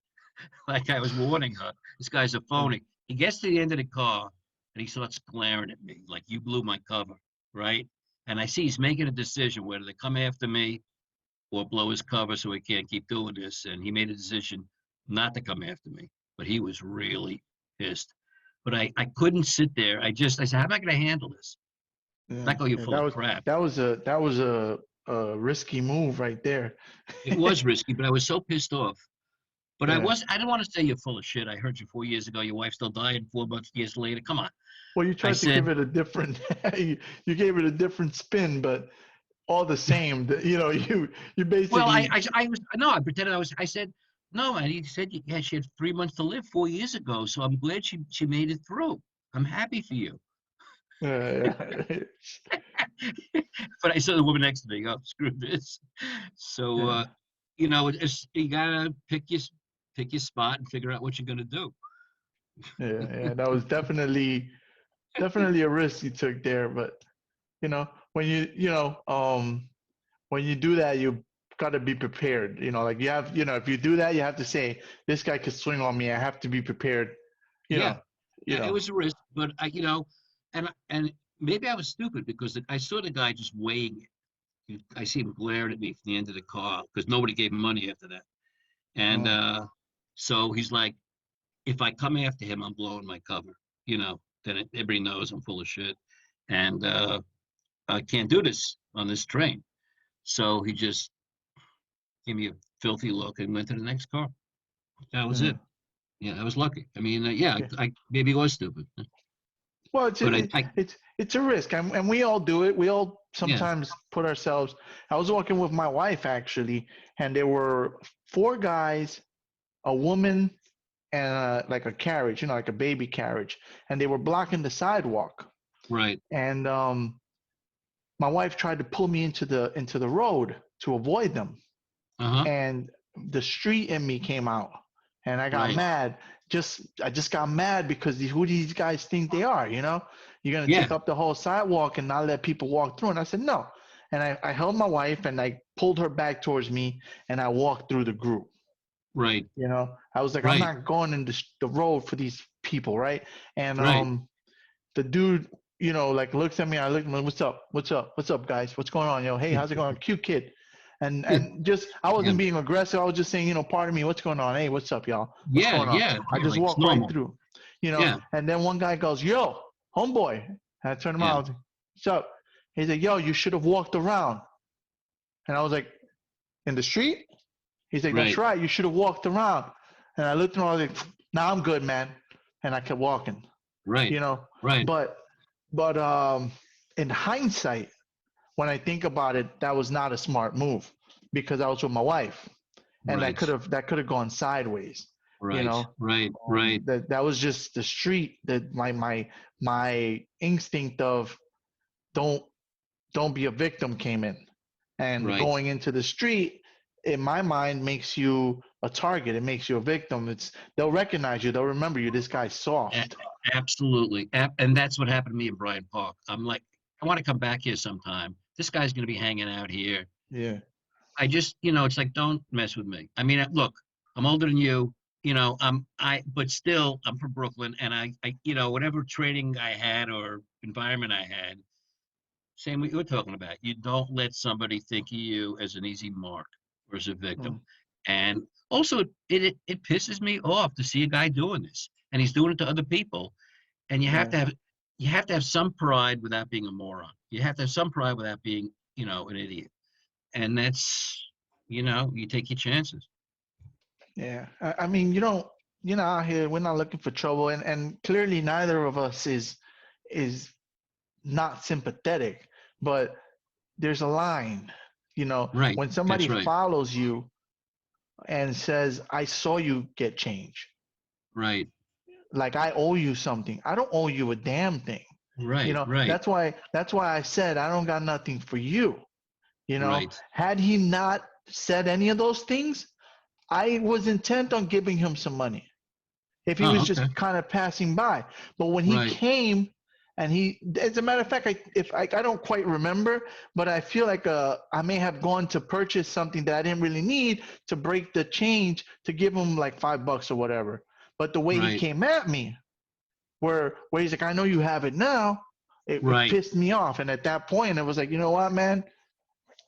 [SPEAKER 2] I was warning her. This guy's a
[SPEAKER 1] Yeah.
[SPEAKER 2] phony. He gets to the end of the car and he starts glaring at me like, you blew my cover, right? And I see he's making a decision whether to come after me or blow his cover so he can't keep doing this. And he made a decision not to come after me, but he was really pissed. But I couldn't sit there. I said, how am I going to handle this?
[SPEAKER 1] Yeah.
[SPEAKER 2] Not go, you're
[SPEAKER 1] Yeah.
[SPEAKER 2] full of crap.
[SPEAKER 1] That was a risky move right there.
[SPEAKER 2] It was risky, but I was so pissed off. But
[SPEAKER 1] Yeah.
[SPEAKER 2] I didn't want to say you're full of shit. I heard you 4 years ago. Your wife still died 4 years later. Come on.
[SPEAKER 1] Well, you
[SPEAKER 2] I
[SPEAKER 1] tried to
[SPEAKER 2] said,
[SPEAKER 1] give it a different, you gave it a different spin, but all the same, you
[SPEAKER 2] well,
[SPEAKER 1] basically,
[SPEAKER 2] I was, no, I pretended I said, no, and he said, yeah, she had 3 months to live 4 years ago. So I'm glad she made it through. I'm happy for you.
[SPEAKER 1] yeah,
[SPEAKER 2] But I saw the woman next to me, oh, screw this. So,
[SPEAKER 1] yeah,
[SPEAKER 2] you gotta pick your spot and figure out what you're gonna do.
[SPEAKER 1] yeah. That was definitely a risk you took there, but when when you do that, you got to be prepared. Like you have, if you do that, you have to say, this guy could swing on me. I have to be prepared. You
[SPEAKER 2] Yeah,
[SPEAKER 1] know, you
[SPEAKER 2] yeah, it
[SPEAKER 1] know.
[SPEAKER 2] was a risk, but and maybe I was stupid because I saw the guy just weighing it. I see him glaring at me from the end of the car because nobody gave him money after that. And
[SPEAKER 1] Oh,
[SPEAKER 2] so he's like, if I come after him, I'm blowing my cover. Then everybody knows I'm full of shit, and I can't do this on this train. So he just gave me a filthy look and went to the next car. That was
[SPEAKER 1] yeah.
[SPEAKER 2] it. Yeah, I was lucky. I mean, yeah,
[SPEAKER 1] Okay.
[SPEAKER 2] I maybe was stupid,
[SPEAKER 1] Well,
[SPEAKER 2] but I
[SPEAKER 1] it's a risk, and we all do it. We all
[SPEAKER 2] yeah,
[SPEAKER 1] sometimes put ourselves. I was walking with my wife actually, and there were four guys, a woman, and like a carriage, like a baby carriage, and they were blocking the sidewalk.
[SPEAKER 2] right.
[SPEAKER 1] And my wife tried to pull me into the road to avoid them,
[SPEAKER 2] Uh-huh.
[SPEAKER 1] and the street in me came out, and I got
[SPEAKER 2] Right.
[SPEAKER 1] mad. I just got mad because who these guys think they are? You're gonna
[SPEAKER 2] Yeah.
[SPEAKER 1] take up the whole sidewalk and not let people walk through. And I said no, and I held my wife and I pulled her back towards me, and I walked through the group.
[SPEAKER 2] Right.
[SPEAKER 1] I was like, I'm
[SPEAKER 2] Right.
[SPEAKER 1] not going in the road for these people, right? And
[SPEAKER 2] Right.
[SPEAKER 1] the dude, like looks at me. I look at him. What's up? What's up, guys? What's going on? Hey, how's it going? Cute kid. And just I
[SPEAKER 2] Yeah.
[SPEAKER 1] wasn't being aggressive. I was just saying, pardon me. What's going on? Hey, what's up, y'all? What's
[SPEAKER 2] Yeah.
[SPEAKER 1] going on?
[SPEAKER 2] Yeah.
[SPEAKER 1] I
[SPEAKER 2] Yeah.
[SPEAKER 1] just
[SPEAKER 2] Like it's
[SPEAKER 1] walked right
[SPEAKER 2] normal.
[SPEAKER 1] through,
[SPEAKER 2] Yeah.
[SPEAKER 1] And then one guy goes, "Yo, homeboy." And I turned him
[SPEAKER 2] Yeah.
[SPEAKER 1] out. I was like, "What's up?" He said, "Yo, you should have walked around." And I was like, "In the street?" He's like, "That's
[SPEAKER 2] Right.
[SPEAKER 1] right. You should have walked around." And I looked at him. I was like, "Nah, I'm good, man." And I kept walking.
[SPEAKER 2] Right.
[SPEAKER 1] You know,
[SPEAKER 2] Right.
[SPEAKER 1] but in hindsight, when I think about it, that was not a smart move because I was with my wife, and that
[SPEAKER 2] Right.
[SPEAKER 1] could have gone sideways.
[SPEAKER 2] Right. Right. Right.
[SPEAKER 1] That was just the street. That my instinct of don't don't be a victim came in, and
[SPEAKER 2] Right.
[SPEAKER 1] going into the street in my mind makes you a target. It makes you a victim. They'll recognize you. They'll remember you. This guy's
[SPEAKER 2] A-
[SPEAKER 1] soft.
[SPEAKER 2] Absolutely. And that's what happened to me in Bryant Park. I'm like, I want to come back here sometime. This guy's going to be hanging out here.
[SPEAKER 1] Yeah.
[SPEAKER 2] I just, it's like, don't mess with me. I mean, look, I'm older than you. But still, I'm from Brooklyn, and whatever training I had or environment I had, same what you're talking about. You don't let somebody think of you as an easy mark or as a
[SPEAKER 1] Mm,
[SPEAKER 2] victim. And also, it pisses me off to see a guy doing this, and he's doing it to other people. And
[SPEAKER 1] yeah.
[SPEAKER 2] you have to have some pride without being a moron. You have to have some pride without being, an idiot. And that's, you take your chances.
[SPEAKER 1] Yeah. I mean, out here, we're not looking for trouble, and clearly neither of us is not sympathetic, but there's a line.
[SPEAKER 2] Right.
[SPEAKER 1] When
[SPEAKER 2] That's
[SPEAKER 1] somebody
[SPEAKER 2] right.
[SPEAKER 1] follows you and says, "I saw you get change,"
[SPEAKER 2] Right.
[SPEAKER 1] like I owe you something. I don't owe you a damn thing.
[SPEAKER 2] Right. Right.
[SPEAKER 1] That's why I said I don't got nothing for you.
[SPEAKER 2] Right.
[SPEAKER 1] Had he not said any of those things, I was intent on giving him some money if he
[SPEAKER 2] Oh,
[SPEAKER 1] was
[SPEAKER 2] okay.
[SPEAKER 1] just kind of passing by. But when he
[SPEAKER 2] Right.
[SPEAKER 1] came, and as a matter of fact, I don't quite remember, but I feel like I may have gone to purchase something that I didn't really need to break the change to give him like $5 or whatever. But the way he
[SPEAKER 2] Right.
[SPEAKER 1] came at me, where he's like, "I know you have it now," it
[SPEAKER 2] Right.
[SPEAKER 1] pissed me off. And at that point, it was like, you know what, man,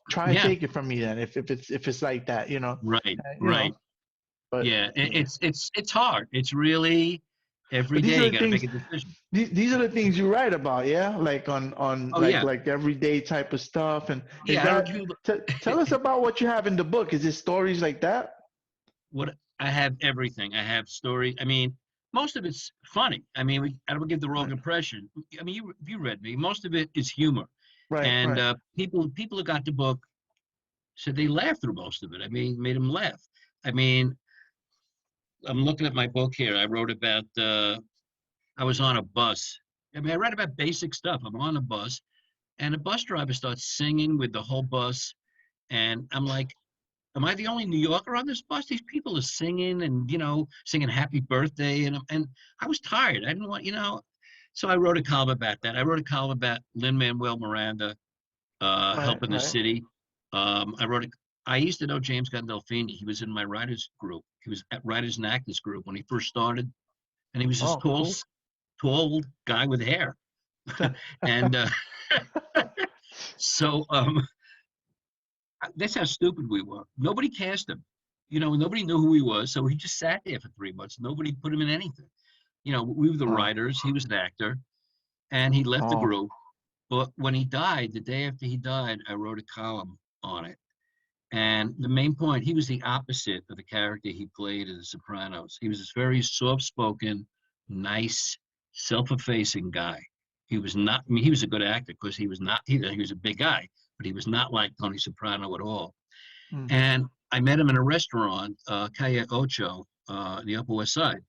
[SPEAKER 1] try to
[SPEAKER 2] Yeah.
[SPEAKER 1] take it from me then. If it's like that,
[SPEAKER 2] Right.
[SPEAKER 1] you
[SPEAKER 2] Right.
[SPEAKER 1] know. But
[SPEAKER 2] Yeah.
[SPEAKER 1] yeah.
[SPEAKER 2] It's hard. It's really every
[SPEAKER 1] But these
[SPEAKER 2] day
[SPEAKER 1] are
[SPEAKER 2] you
[SPEAKER 1] the
[SPEAKER 2] got to make
[SPEAKER 1] things.
[SPEAKER 2] a decision.
[SPEAKER 1] These are the things you write about, yeah, like on
[SPEAKER 2] Oh
[SPEAKER 1] like
[SPEAKER 2] yeah.
[SPEAKER 1] like everyday type of stuff. And is
[SPEAKER 2] Yeah. I don't
[SPEAKER 1] that
[SPEAKER 2] do
[SPEAKER 1] tell us about what you have in the book? Is it stories like that?
[SPEAKER 2] what I have everything. I have story. I mean, most of it's funny. I mean, I don't give the wrong
[SPEAKER 1] Right,
[SPEAKER 2] impression. I mean, you read me. Most of it is humor,
[SPEAKER 1] right,
[SPEAKER 2] and
[SPEAKER 1] right.
[SPEAKER 2] people who got the book said they laughed through most of it. I mean, made them laugh. I mean, I'm looking at my book here. I wrote about. I was on a bus. I mean, I read about basic stuff. I'm on a bus, and a bus driver starts singing with the whole bus, and I'm like, am I the only New Yorker on this bus? These people are singing and, singing happy birthday. And I was tired. I didn't want, so I wrote a column about that. I wrote a column about Lin-Manuel Miranda
[SPEAKER 1] Right,
[SPEAKER 2] helping the
[SPEAKER 1] right.
[SPEAKER 2] city. I used to know James Gandolfini. He was in my writers group. He was at Writers and Actors group when he first started. And he was this
[SPEAKER 1] Oh,
[SPEAKER 2] tall,
[SPEAKER 1] cool.
[SPEAKER 2] tall guy with hair. And so that's how stupid we were. Nobody cast him. Nobody knew who he was, so he just sat there for 3 months. Nobody put him in anything. We were the
[SPEAKER 1] Oh,
[SPEAKER 2] writers. He was an actor, and he left the
[SPEAKER 1] oh,
[SPEAKER 2] group. But when he died, the day after he died, I wrote a column on it. And the main point, he was the opposite of the character he played in The Sopranos. He was this very soft-spoken, nice, self-effacing guy. He was not. I mean, he was a good actor because he was not. He was a big guy, but he was not like Tony Soprano at all.
[SPEAKER 1] hmm.
[SPEAKER 2] And I met him in a restaurant, Calle Ocho, the Upper West Side.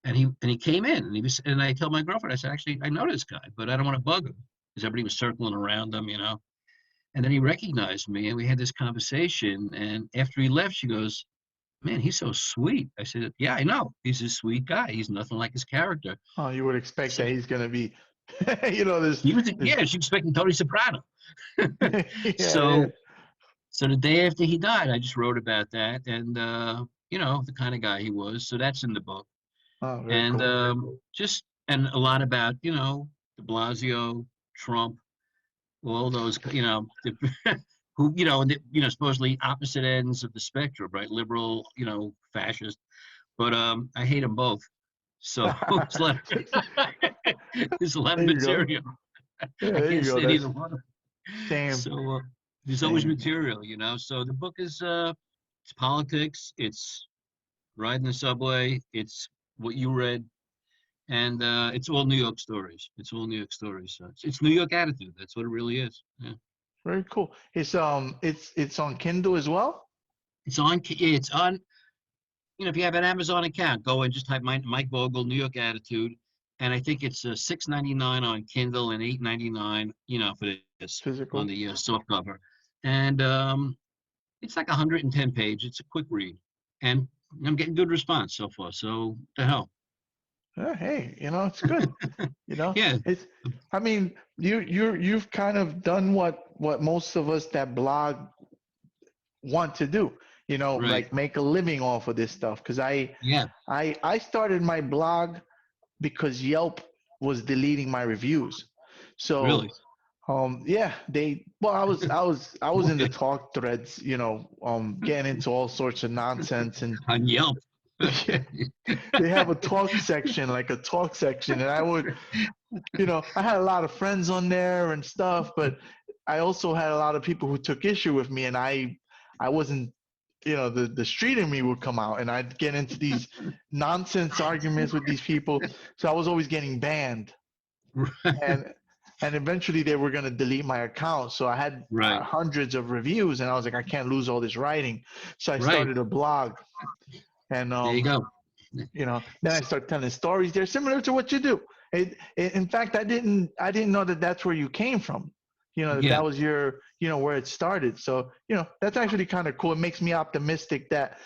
[SPEAKER 2] And he came in and I told my girlfriend, I said, actually, I know this guy, but I don't want to bug him because everybody was circling around him. And then he recognized me and we had this conversation. And after he left, she goes, man, he's so sweet. I said, yeah, I know. He's a sweet guy. He's nothing like his character.
[SPEAKER 1] Oh, you would expect
[SPEAKER 2] So
[SPEAKER 1] that he's gonna be, you know,
[SPEAKER 2] he was,
[SPEAKER 1] this,
[SPEAKER 2] yeah, she was expecting Tony Soprano.
[SPEAKER 1] yeah, yeah.
[SPEAKER 2] So So the day after he died, I just wrote about that and the kind of guy he was. So that's in the book.
[SPEAKER 1] Oh, very
[SPEAKER 2] And
[SPEAKER 1] cool.
[SPEAKER 2] just and a lot about, De Blasio, Trump, all those, who, supposedly opposite ends of the spectrum, right? Liberal, fascist. But I hate them both. So it's like there's a lot of
[SPEAKER 1] There you go.
[SPEAKER 2] material.
[SPEAKER 1] Yeah,
[SPEAKER 2] I
[SPEAKER 1] there you
[SPEAKER 2] can't
[SPEAKER 1] go.
[SPEAKER 2] stand
[SPEAKER 1] That's
[SPEAKER 2] either one.
[SPEAKER 1] same,
[SPEAKER 2] So there's always
[SPEAKER 1] same.
[SPEAKER 2] material. So the book is it's politics, it's riding the subway, it's what you read, and it's all New York stories. It's all New York stories. So it's New York attitude. That's what it really is. Yeah.
[SPEAKER 1] Very cool. It's on Kindle as well.
[SPEAKER 2] It's on. If you have an Amazon account, go and just type Mike Vogel New York Attitude, and I think it's $6.99 on Kindle and $8.99, for this on
[SPEAKER 1] Physical.
[SPEAKER 2] the soft cover, and it's like 110 pages. It's a quick read, and I'm getting good response so far. So the hell,
[SPEAKER 1] Hey, it's good.
[SPEAKER 2] yeah,
[SPEAKER 1] It's. I mean, you've kind of done what most of us that blog want to do.
[SPEAKER 2] right,
[SPEAKER 1] Like make a living off of this stuff. Because
[SPEAKER 2] yeah,
[SPEAKER 1] I started my blog because Yelp was deleting my reviews. So
[SPEAKER 2] really,
[SPEAKER 1] yeah, I was in the talk threads, getting into all sorts of nonsense, and
[SPEAKER 2] on Yelp.
[SPEAKER 1] they have a talk section, like a talk section, and I had a lot of friends on there and stuff, but I also had a lot of people who took issue with me, and I wasn't, the street in me would come out, and I'd get into these nonsense arguments with these people, so I was always getting banned, and eventually they were going to delete my account, so I had
[SPEAKER 2] Right,
[SPEAKER 1] hundreds of reviews, and I was like, I can't lose all this writing, so I
[SPEAKER 2] right.
[SPEAKER 1] started a blog, and
[SPEAKER 2] There you go.
[SPEAKER 1] then I start telling stories. They're similar to what you do. In fact, I didn't know that that's where you came from. That
[SPEAKER 2] Yeah,
[SPEAKER 1] was your, where it started. So, that's actually kind of cool. It makes me optimistic that,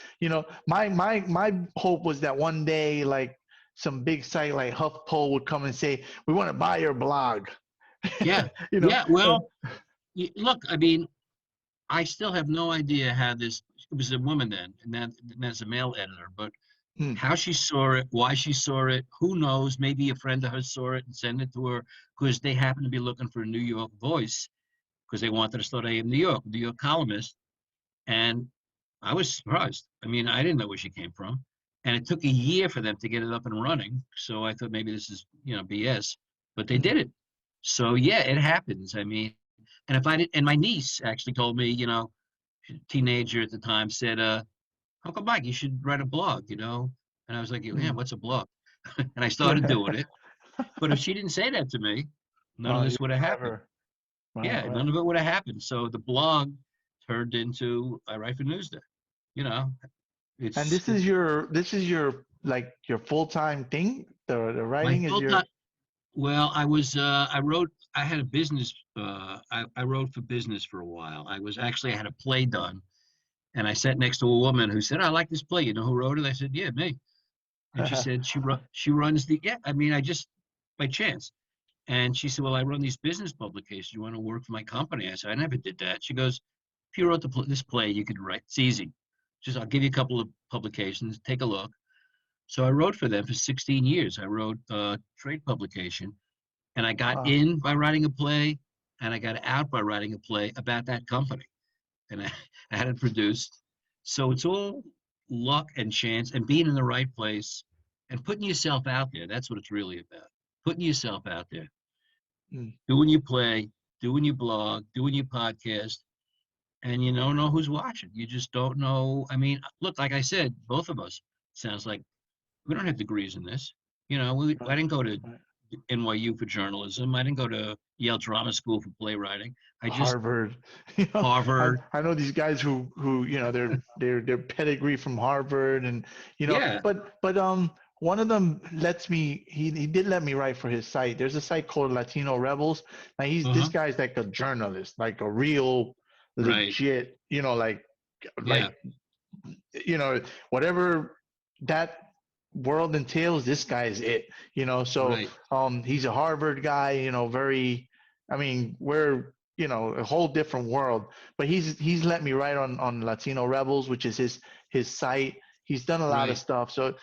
[SPEAKER 1] my hope was that one day, like some big site like HuffPo would come and say, we want to buy your blog.
[SPEAKER 2] yeah,
[SPEAKER 1] you know,
[SPEAKER 2] yeah. Well, look, I mean, I still have no idea how this. It was a woman then, and that's a male editor, but
[SPEAKER 1] hmm,
[SPEAKER 2] how she saw it, why she saw it, who knows? Maybe a friend of hers saw it and sent it to her because they happened to be looking for a New York voice because they wanted to start AM New York columnist. And I was surprised. I mean, I didn't know where she came from. And it took a year for them to get it up and running. So I thought maybe this is, BS, but they
[SPEAKER 1] hmm,
[SPEAKER 2] did it. So yeah, it happens. I mean, and if I did, and my niece actually told me, teenager at the time said, Uncle Mike, you should write a blog, you know? And I was like, yeah,
[SPEAKER 1] Mm.
[SPEAKER 2] what's a blog? And I started doing it. But if she didn't say that to me, none of
[SPEAKER 1] Oh,
[SPEAKER 2] this
[SPEAKER 1] you
[SPEAKER 2] would have happened.
[SPEAKER 1] never. Right,
[SPEAKER 2] Yeah,
[SPEAKER 1] right.
[SPEAKER 2] none of it would have happened. So the blog turned into I write for Newsday. You know,
[SPEAKER 1] And
[SPEAKER 2] it's
[SPEAKER 1] this is your like your full-time thing? The
[SPEAKER 2] my
[SPEAKER 1] writing is
[SPEAKER 2] full
[SPEAKER 1] your
[SPEAKER 2] time. Well, I wrote, I had a business, I wrote for business for a while. I had a play done and I sat next to a woman who said, I like this play. You know who wrote it? I said, yeah, me. And she said, she runs yeah, I mean, I just, by chance. And she said, well, I run these business publications. You want to work for my company? I said, I never did that. She goes, if you wrote this play, you could write, it's easy. Just, I'll give you a couple of publications, take a look. So I wrote for them for 16 years. I wrote a trade publication. And I got
[SPEAKER 1] Wow.
[SPEAKER 2] in by writing a play, and I got out by writing a play about that company. And I had it produced. So it's all luck and chance and being in the right place and putting yourself out there. That's what it's really about. Putting yourself out there,
[SPEAKER 1] Mm.
[SPEAKER 2] doing your play, doing your blog, doing your podcast, and you don't know who's watching. You just don't know. I mean, look, like I said, both of us sounds like we don't have degrees in this. You know, I
[SPEAKER 1] Right,
[SPEAKER 2] didn't go to
[SPEAKER 1] right.
[SPEAKER 2] NYU for journalism. I didn't go to Yale Drama School for playwriting. I just
[SPEAKER 1] Harvard. You know, I
[SPEAKER 2] Harvard.
[SPEAKER 1] I know these guys who their pedigree from Harvard and
[SPEAKER 2] Yeah.
[SPEAKER 1] but one of them lets me he did let me write for his site. There's a site called Latino Rebels. Now this
[SPEAKER 2] Uh-huh.
[SPEAKER 1] guy's like a journalist, like a real
[SPEAKER 2] Right.
[SPEAKER 1] legit,
[SPEAKER 2] Yeah.
[SPEAKER 1] like whatever that world entails, this guy is it. So
[SPEAKER 2] Right.
[SPEAKER 1] he's a Harvard guy, very, I mean, we're a whole different world. But he's let me write on Latino Rebels, which is his site. He's done a lot of
[SPEAKER 2] Right.
[SPEAKER 1] stuff. So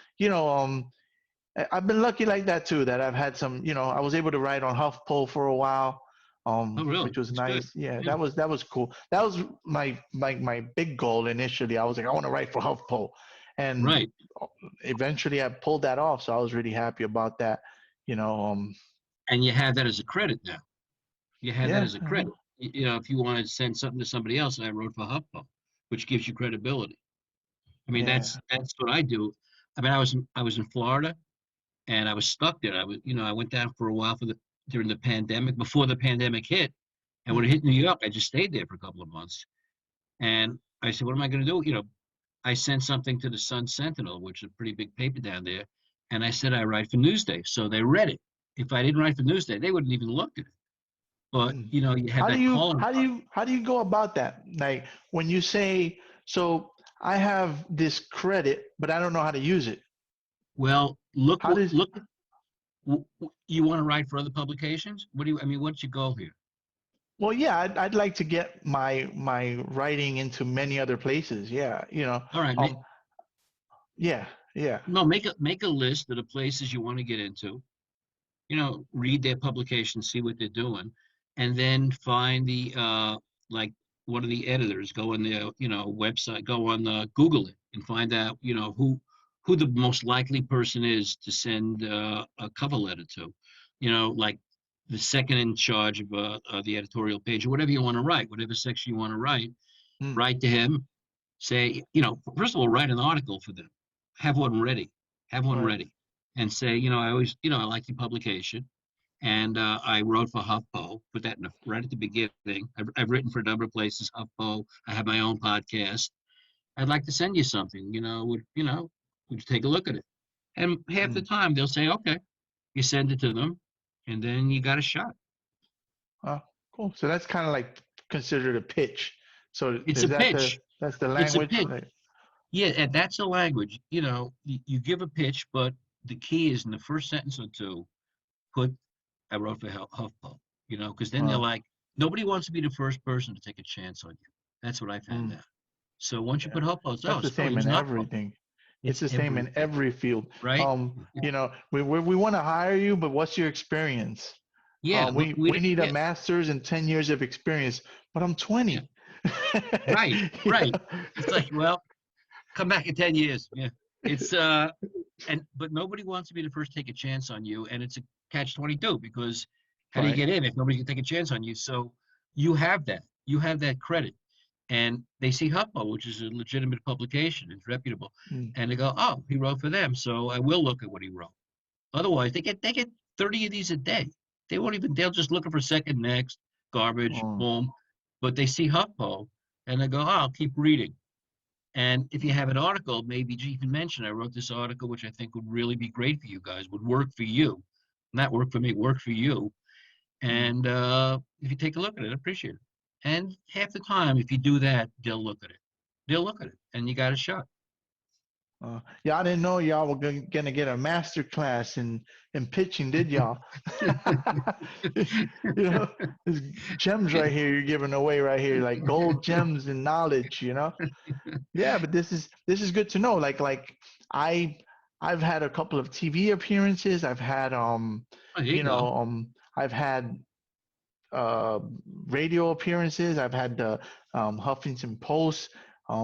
[SPEAKER 1] I've been lucky like that too, that I've had some, I was able to write on HuffPo for a while,
[SPEAKER 2] Oh, really?
[SPEAKER 1] which was
[SPEAKER 2] That's good.
[SPEAKER 1] nice. Yeah,
[SPEAKER 2] Yeah.
[SPEAKER 1] that was cool. That was my big goal initially. I was like, I want to write for HuffPo, and
[SPEAKER 2] Right.
[SPEAKER 1] eventually I pulled that off. So I was really happy about that. You know,
[SPEAKER 2] And you have that as a credit now. You have that
[SPEAKER 1] yeah,
[SPEAKER 2] as a credit. You know, if you want to send something to somebody else, I wrote for HuffPo, which gives you credibility. I mean,
[SPEAKER 1] yeah.
[SPEAKER 2] that's what I do. I mean, I was in Florida and I was stuck there. I went down for a while during the pandemic, before the pandemic hit. And when it
[SPEAKER 1] Mm,
[SPEAKER 2] hit New York, I just stayed there for a couple of months. And I said, what am I going to do? I sent something to the Sun Sentinel, which is a pretty big paper down there. And I said, I write for Newsday. So they read it. If I didn't write for Newsday, they wouldn't even look at it. But,
[SPEAKER 1] mm.
[SPEAKER 2] you have
[SPEAKER 1] How do
[SPEAKER 2] that
[SPEAKER 1] you
[SPEAKER 2] calling
[SPEAKER 1] how do
[SPEAKER 2] card.
[SPEAKER 1] you how do you go about that? Like when you say, so I have this credit, but I don't know how to use it.
[SPEAKER 2] Well,
[SPEAKER 1] How does
[SPEAKER 2] you want to write for other publications? I mean, what's your goal here?
[SPEAKER 1] Well, yeah, I'd like to get my writing into many other places. Yeah,
[SPEAKER 2] All right,
[SPEAKER 1] um, yeah, yeah.
[SPEAKER 2] no, make a list of the places you want to get into. Read their publications, see what they're doing, and then find the like one of the editors, go on their website, go on Google it and find out who the most likely person is to send a cover letter to. Like the second in charge of the editorial page or whatever you want to write, whatever section you want to write,
[SPEAKER 1] Mm,
[SPEAKER 2] write to him. Say, first of all, write an article for them. Have one ready. Have one
[SPEAKER 1] right.
[SPEAKER 2] ready. And say, I always, I like the publication. And I wrote for HuffPo, put that right at the beginning. I've written for a number of places, HuffPo. I have my own podcast. I'd like to send you something, would you take a look at it? And half the
[SPEAKER 1] Mm.
[SPEAKER 2] time they'll say, okay, you send it to them and then you got a shot.
[SPEAKER 1] Oh, cool. So that's kind of like considered a pitch. So
[SPEAKER 2] It's
[SPEAKER 1] is
[SPEAKER 2] a
[SPEAKER 1] that the
[SPEAKER 2] pitch.
[SPEAKER 1] that's the
[SPEAKER 2] It's a
[SPEAKER 1] language?
[SPEAKER 2] pitch.
[SPEAKER 1] Like,
[SPEAKER 2] Yeah, and that's a language. You give a pitch, but the key is in the first sentence or two, put I wrote for HuffPo, because then they're
[SPEAKER 1] uh,
[SPEAKER 2] like, nobody wants to be the first person to take a chance on you. That's what I found
[SPEAKER 1] mm,
[SPEAKER 2] out. So once you
[SPEAKER 1] yeah.
[SPEAKER 2] put HuffPo, it's,
[SPEAKER 1] That's the
[SPEAKER 2] oh,
[SPEAKER 1] same
[SPEAKER 2] here's
[SPEAKER 1] in
[SPEAKER 2] an HuffPo.
[SPEAKER 1] everything. It's
[SPEAKER 2] It's
[SPEAKER 1] the same in
[SPEAKER 2] everything,
[SPEAKER 1] every field.
[SPEAKER 2] right?
[SPEAKER 1] We want to hire you, but what's your experience?
[SPEAKER 2] Yeah,
[SPEAKER 1] We need a
[SPEAKER 2] yeah,
[SPEAKER 1] master's and 10 years of experience, but I'm
[SPEAKER 2] yeah,
[SPEAKER 1] 20.
[SPEAKER 2] right,
[SPEAKER 1] You
[SPEAKER 2] right.
[SPEAKER 1] know?
[SPEAKER 2] It's like, well, come back in 10 years. Yeah. It's but nobody wants to be the first to take a chance on you, and it's a catch 22 because how do you
[SPEAKER 1] Right.
[SPEAKER 2] get in if nobody can take a chance on you? So you have that. You have that credit. and they see HuffPo, which is a legitimate publication, it's reputable,
[SPEAKER 1] Mm.
[SPEAKER 2] and they go, "Oh, he wrote for them, so I will look at what he wrote." Otherwise, they get 30 of these a day. They won't even. They'll just looking for second, next, garbage,
[SPEAKER 1] Oh.
[SPEAKER 2] boom. But they see HuffPo, and they go, "Oh, I'll keep reading." And if you have an article, maybe you even mention, I wrote this article, which I think would really be great for you guys, would work for you, not work for me, work for you.
[SPEAKER 1] Mm.
[SPEAKER 2] And if you take a look at it, appreciate it. And half the time, if you do that, they'll look at it. They'll look at it, and you got a shot.
[SPEAKER 1] Y'all didn't know y'all were gonna get a master class in pitching, did y'all? You know, there's gems right here you're giving away right here, like gold gems in knowledge. Yeah, but this is good to know. I I've had a couple of TV appearances. I've had
[SPEAKER 2] Oh, there you go.
[SPEAKER 1] I've had uh radio appearances. I've had the Huffington Post,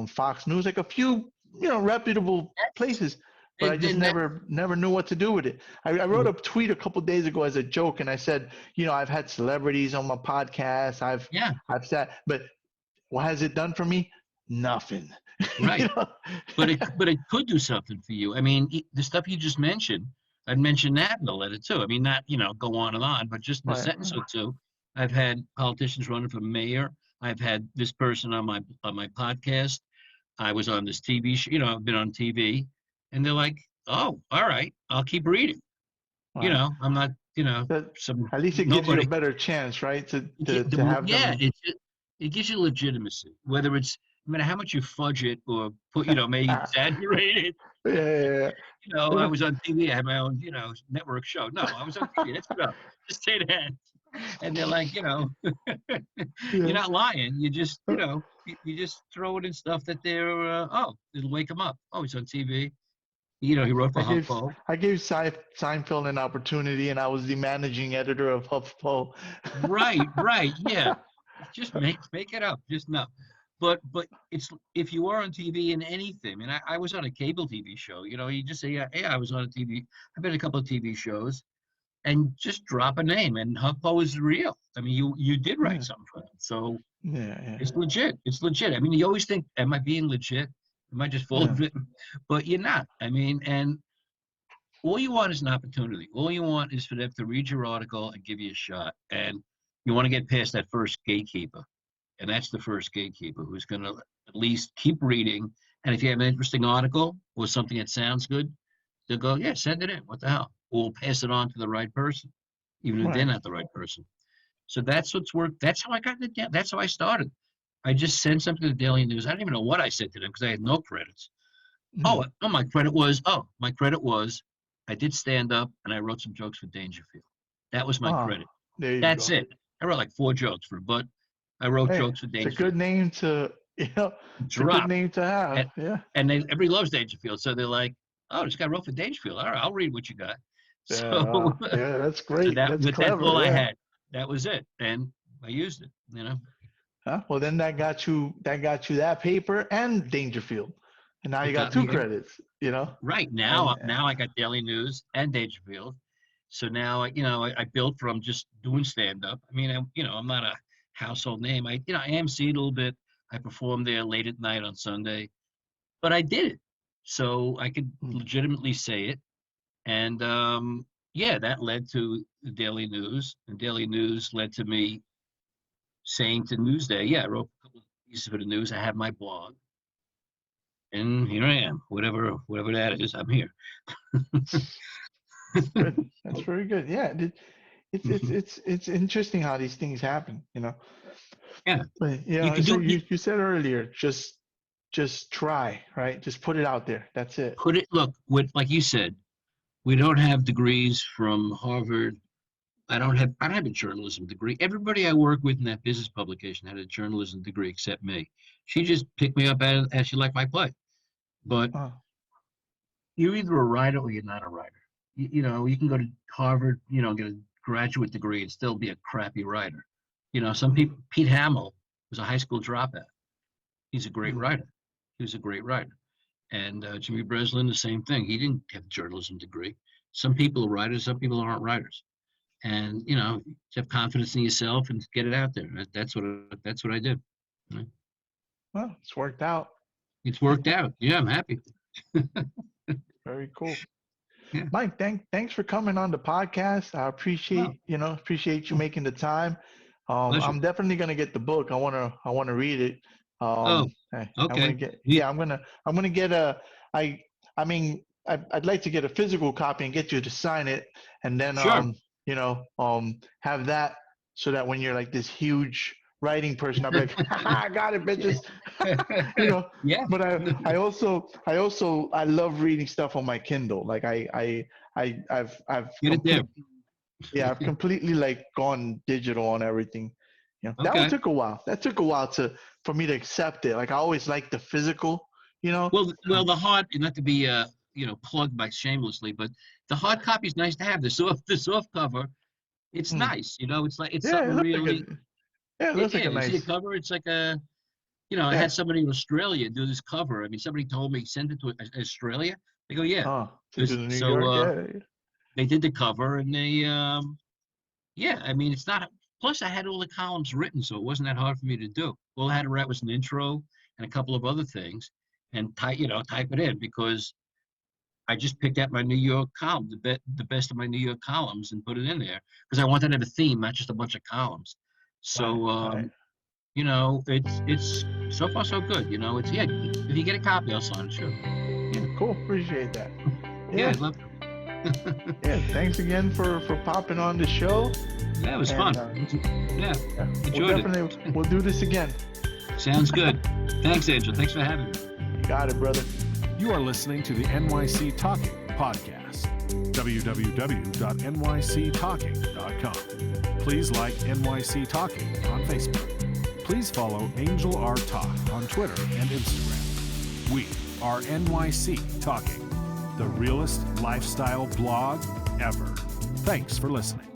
[SPEAKER 1] Fox News, like a few reputable places, but I
[SPEAKER 2] And
[SPEAKER 1] just
[SPEAKER 2] then that,
[SPEAKER 1] never knew what to do with it. I wrote a tweet a couple days ago as a joke, and I said, I've had celebrities on my podcast.
[SPEAKER 2] yeah,
[SPEAKER 1] I've sat, but what has it done for me? Nothing. You
[SPEAKER 2] right.
[SPEAKER 1] know?
[SPEAKER 2] But it could do something for you. I mean, the stuff you just mentioned, I'd mention that in the letter too. I mean, not go on and on, but just in a
[SPEAKER 1] Right.
[SPEAKER 2] sentence or two. I've had politicians running for mayor. I've had this person on my podcast. I was on this TV show. I've been on TV, and they're like, "Oh, all right, I'll keep reading."
[SPEAKER 1] Right.
[SPEAKER 2] I'm not,
[SPEAKER 1] But
[SPEAKER 2] some
[SPEAKER 1] at least it gives you a
[SPEAKER 2] nobody.
[SPEAKER 1] better chance, right? To have
[SPEAKER 2] Yeah,
[SPEAKER 1] them.
[SPEAKER 2] it gives you legitimacy. Whether it's no matter how much you fudge it or put, maybe exaggerate it.
[SPEAKER 1] Yeah.
[SPEAKER 2] I
[SPEAKER 1] Yeah.
[SPEAKER 2] was on TV. I had my own, network show. No, I was on TV. That's enough. Just say that. And they're like, you're
[SPEAKER 1] Yeah.
[SPEAKER 2] not lying. You just, you just throw it in stuff that they're, it'll wake them up. Oh, he's on TV. He wrote for
[SPEAKER 1] I gave
[SPEAKER 2] HuffPo.
[SPEAKER 1] I gave Seinfeld an opportunity, and I was the managing editor of HuffPo.
[SPEAKER 2] Right. Yeah. Just make it up. Just no. But it's if you are on TV in anything, and I was on a cable TV show, you just say, yeah, hey, I was on a TV. I've been in a couple of TV shows, and just drop a name, and HuffPo is real. I mean, you did write
[SPEAKER 1] Yeah.
[SPEAKER 2] something for them, so
[SPEAKER 1] Yeah.
[SPEAKER 2] it's legit. It's legit. I mean, you always think, am I being legit? Am I just full
[SPEAKER 1] Yeah.
[SPEAKER 2] of it? But you're not. I mean, and all you want is an opportunity. All you want is for them to read your article and give you a shot. And you want to get past that first gatekeeper. And that's the first gatekeeper who's going to at least keep reading. And if you have an interesting article or something that sounds good, they'll go, yeah, send it in. What the hell? Or we'll pass it on to the right person, even if they're
[SPEAKER 1] Right.
[SPEAKER 2] not the right person. So that's what's worked. That's how I got into That's how I started. I just sent something to the Daily News. I don't even know what I said to them because I had no credits.
[SPEAKER 1] Mhm.
[SPEAKER 2] My credit was I did stand up and I wrote some jokes for Dangerfield. That was my
[SPEAKER 1] Ah,
[SPEAKER 2] credit.
[SPEAKER 1] there you
[SPEAKER 2] That's
[SPEAKER 1] go.
[SPEAKER 2] it. I wrote like 4 jokes for, but I wrote
[SPEAKER 1] Hey,
[SPEAKER 2] jokes for
[SPEAKER 1] it's a good
[SPEAKER 2] Dangerfield.
[SPEAKER 1] name to, it's a good
[SPEAKER 2] Drop.
[SPEAKER 1] name to have.
[SPEAKER 2] And
[SPEAKER 1] Yeah.
[SPEAKER 2] everybody loves Dangerfield. So they're like, oh, this guy wrote for Dangerfield. All right, I'll read what you got.
[SPEAKER 1] Yeah.
[SPEAKER 2] So
[SPEAKER 1] Yeah. That's
[SPEAKER 2] so
[SPEAKER 1] great. That's
[SPEAKER 2] that's all
[SPEAKER 1] clever.
[SPEAKER 2] I
[SPEAKER 1] Yeah.
[SPEAKER 2] had. That was it. And I used it.
[SPEAKER 1] Huh? Well, then that got you that paper and Dangerfield, and now you
[SPEAKER 2] It
[SPEAKER 1] got
[SPEAKER 2] got
[SPEAKER 1] two
[SPEAKER 2] me
[SPEAKER 1] credits.
[SPEAKER 2] right
[SPEAKER 1] And
[SPEAKER 2] now I got Daily News and Dangerfield. So now I built from just doing stand up. I mean, I'm not a household name. I am seen a little bit. I performed there late at night on Sunday, but I did it. So I could
[SPEAKER 1] mm,
[SPEAKER 2] legitimately say it. And yeah, that led to the Daily News. And Daily News led to me saying to Newsday, yeah, I wrote a couple of pieces for the news. I have my blog. And here I am. Whatever that is, I'm here.
[SPEAKER 1] that's good. That's very good. Yeah. It's interesting how these things happen.
[SPEAKER 2] Yeah,
[SPEAKER 1] But
[SPEAKER 2] you can
[SPEAKER 1] so
[SPEAKER 2] do
[SPEAKER 1] you said earlier, just try, right? Just put it out there. That's it.
[SPEAKER 2] put it look with like you said, we don't have degrees from Harvard. I don't have a journalism degree. Everybody I work with in that business publication had a journalism degree except me. She just picked me up as she liked my play. But
[SPEAKER 1] Oh,
[SPEAKER 2] you're either a writer or you're not a writer. You can go to Harvard, get a graduate degree and still be a crappy writer. Some
[SPEAKER 1] mm,
[SPEAKER 2] people, Pete Hamill was a high school dropout. He's a great
[SPEAKER 1] mm,
[SPEAKER 2] writer. He was a great writer. And Jimmy Breslin, the same thing. He didn't have a journalism degree. Some people are writers, some people aren't writers. And have confidence in yourself and get it out there. That's what I did.
[SPEAKER 1] Well, it's worked out.
[SPEAKER 2] It's worked out. Yeah, I'm happy.
[SPEAKER 1] Very cool.
[SPEAKER 2] Yeah.
[SPEAKER 1] Mike, thanks for coming on the podcast. I
[SPEAKER 2] Well,
[SPEAKER 1] appreciate you making the time.
[SPEAKER 2] pleasure.
[SPEAKER 1] I'm definitely gonna get the book. I wanna read it.
[SPEAKER 2] Oh,
[SPEAKER 1] I'm gonna
[SPEAKER 2] okay.
[SPEAKER 1] get I'm gonna get I mean I'd like to get a physical copy and get you to sign it, and then
[SPEAKER 2] Sure.
[SPEAKER 1] have that so that when you're like this huge writing person, I'll be like, I got it, bitches.
[SPEAKER 2] Yeah.
[SPEAKER 1] But I love reading stuff on my Kindle. Like I've
[SPEAKER 2] Get it there.
[SPEAKER 1] I've completely like gone digital on everything. That one
[SPEAKER 2] Okay.
[SPEAKER 1] took a while. That took a while for me to accept it. Like I always liked the physical,
[SPEAKER 2] Well, the hard, not to be plugged by shamelessly, but the hard copy is nice to have. The soft cover, it's
[SPEAKER 1] Mm.
[SPEAKER 2] nice. It's like it's
[SPEAKER 1] Yeah,
[SPEAKER 2] something really.
[SPEAKER 1] it looks like a
[SPEAKER 2] You see a
[SPEAKER 1] nice.
[SPEAKER 2] cover, it's like a. I
[SPEAKER 1] Yeah.
[SPEAKER 2] had somebody in Australia do this cover. I mean, somebody told me send it to Australia. They go, yeah.
[SPEAKER 1] Oh, to the New
[SPEAKER 2] So
[SPEAKER 1] York. Yeah.
[SPEAKER 2] they did the cover, and they yeah. I mean, it's not. Plus, I had all the columns written, so it wasn't that hard for me to do. All I had to write was an intro and a couple of other things, and type it in, because I just picked out my New York column, the best of my New York columns, and put it in there because I wanted to have a theme, not just a bunch of columns. So
[SPEAKER 1] Right.
[SPEAKER 2] it's so far so good. It's yeah. If you get a copy, I'll sign it. Sure. Yeah.
[SPEAKER 1] Cool. Appreciate that.
[SPEAKER 2] Yeah,
[SPEAKER 1] Yeah.
[SPEAKER 2] I'd love to.
[SPEAKER 1] Yeah. Thanks again for popping on the show.
[SPEAKER 2] Yeah, it was
[SPEAKER 1] And,
[SPEAKER 2] fun. Yeah,
[SPEAKER 1] We'll do this again.
[SPEAKER 2] sounds good. Thanks, Angel. Thanks for having me.
[SPEAKER 1] You got it, brother.
[SPEAKER 4] You are listening to the NYC Talking podcast. www.nyctalking.com. Please like NYC Talking on Facebook. Please follow Angel R. Talk on Twitter and Instagram. We are NYC Talking, the realest lifestyle blog ever. Thanks for listening.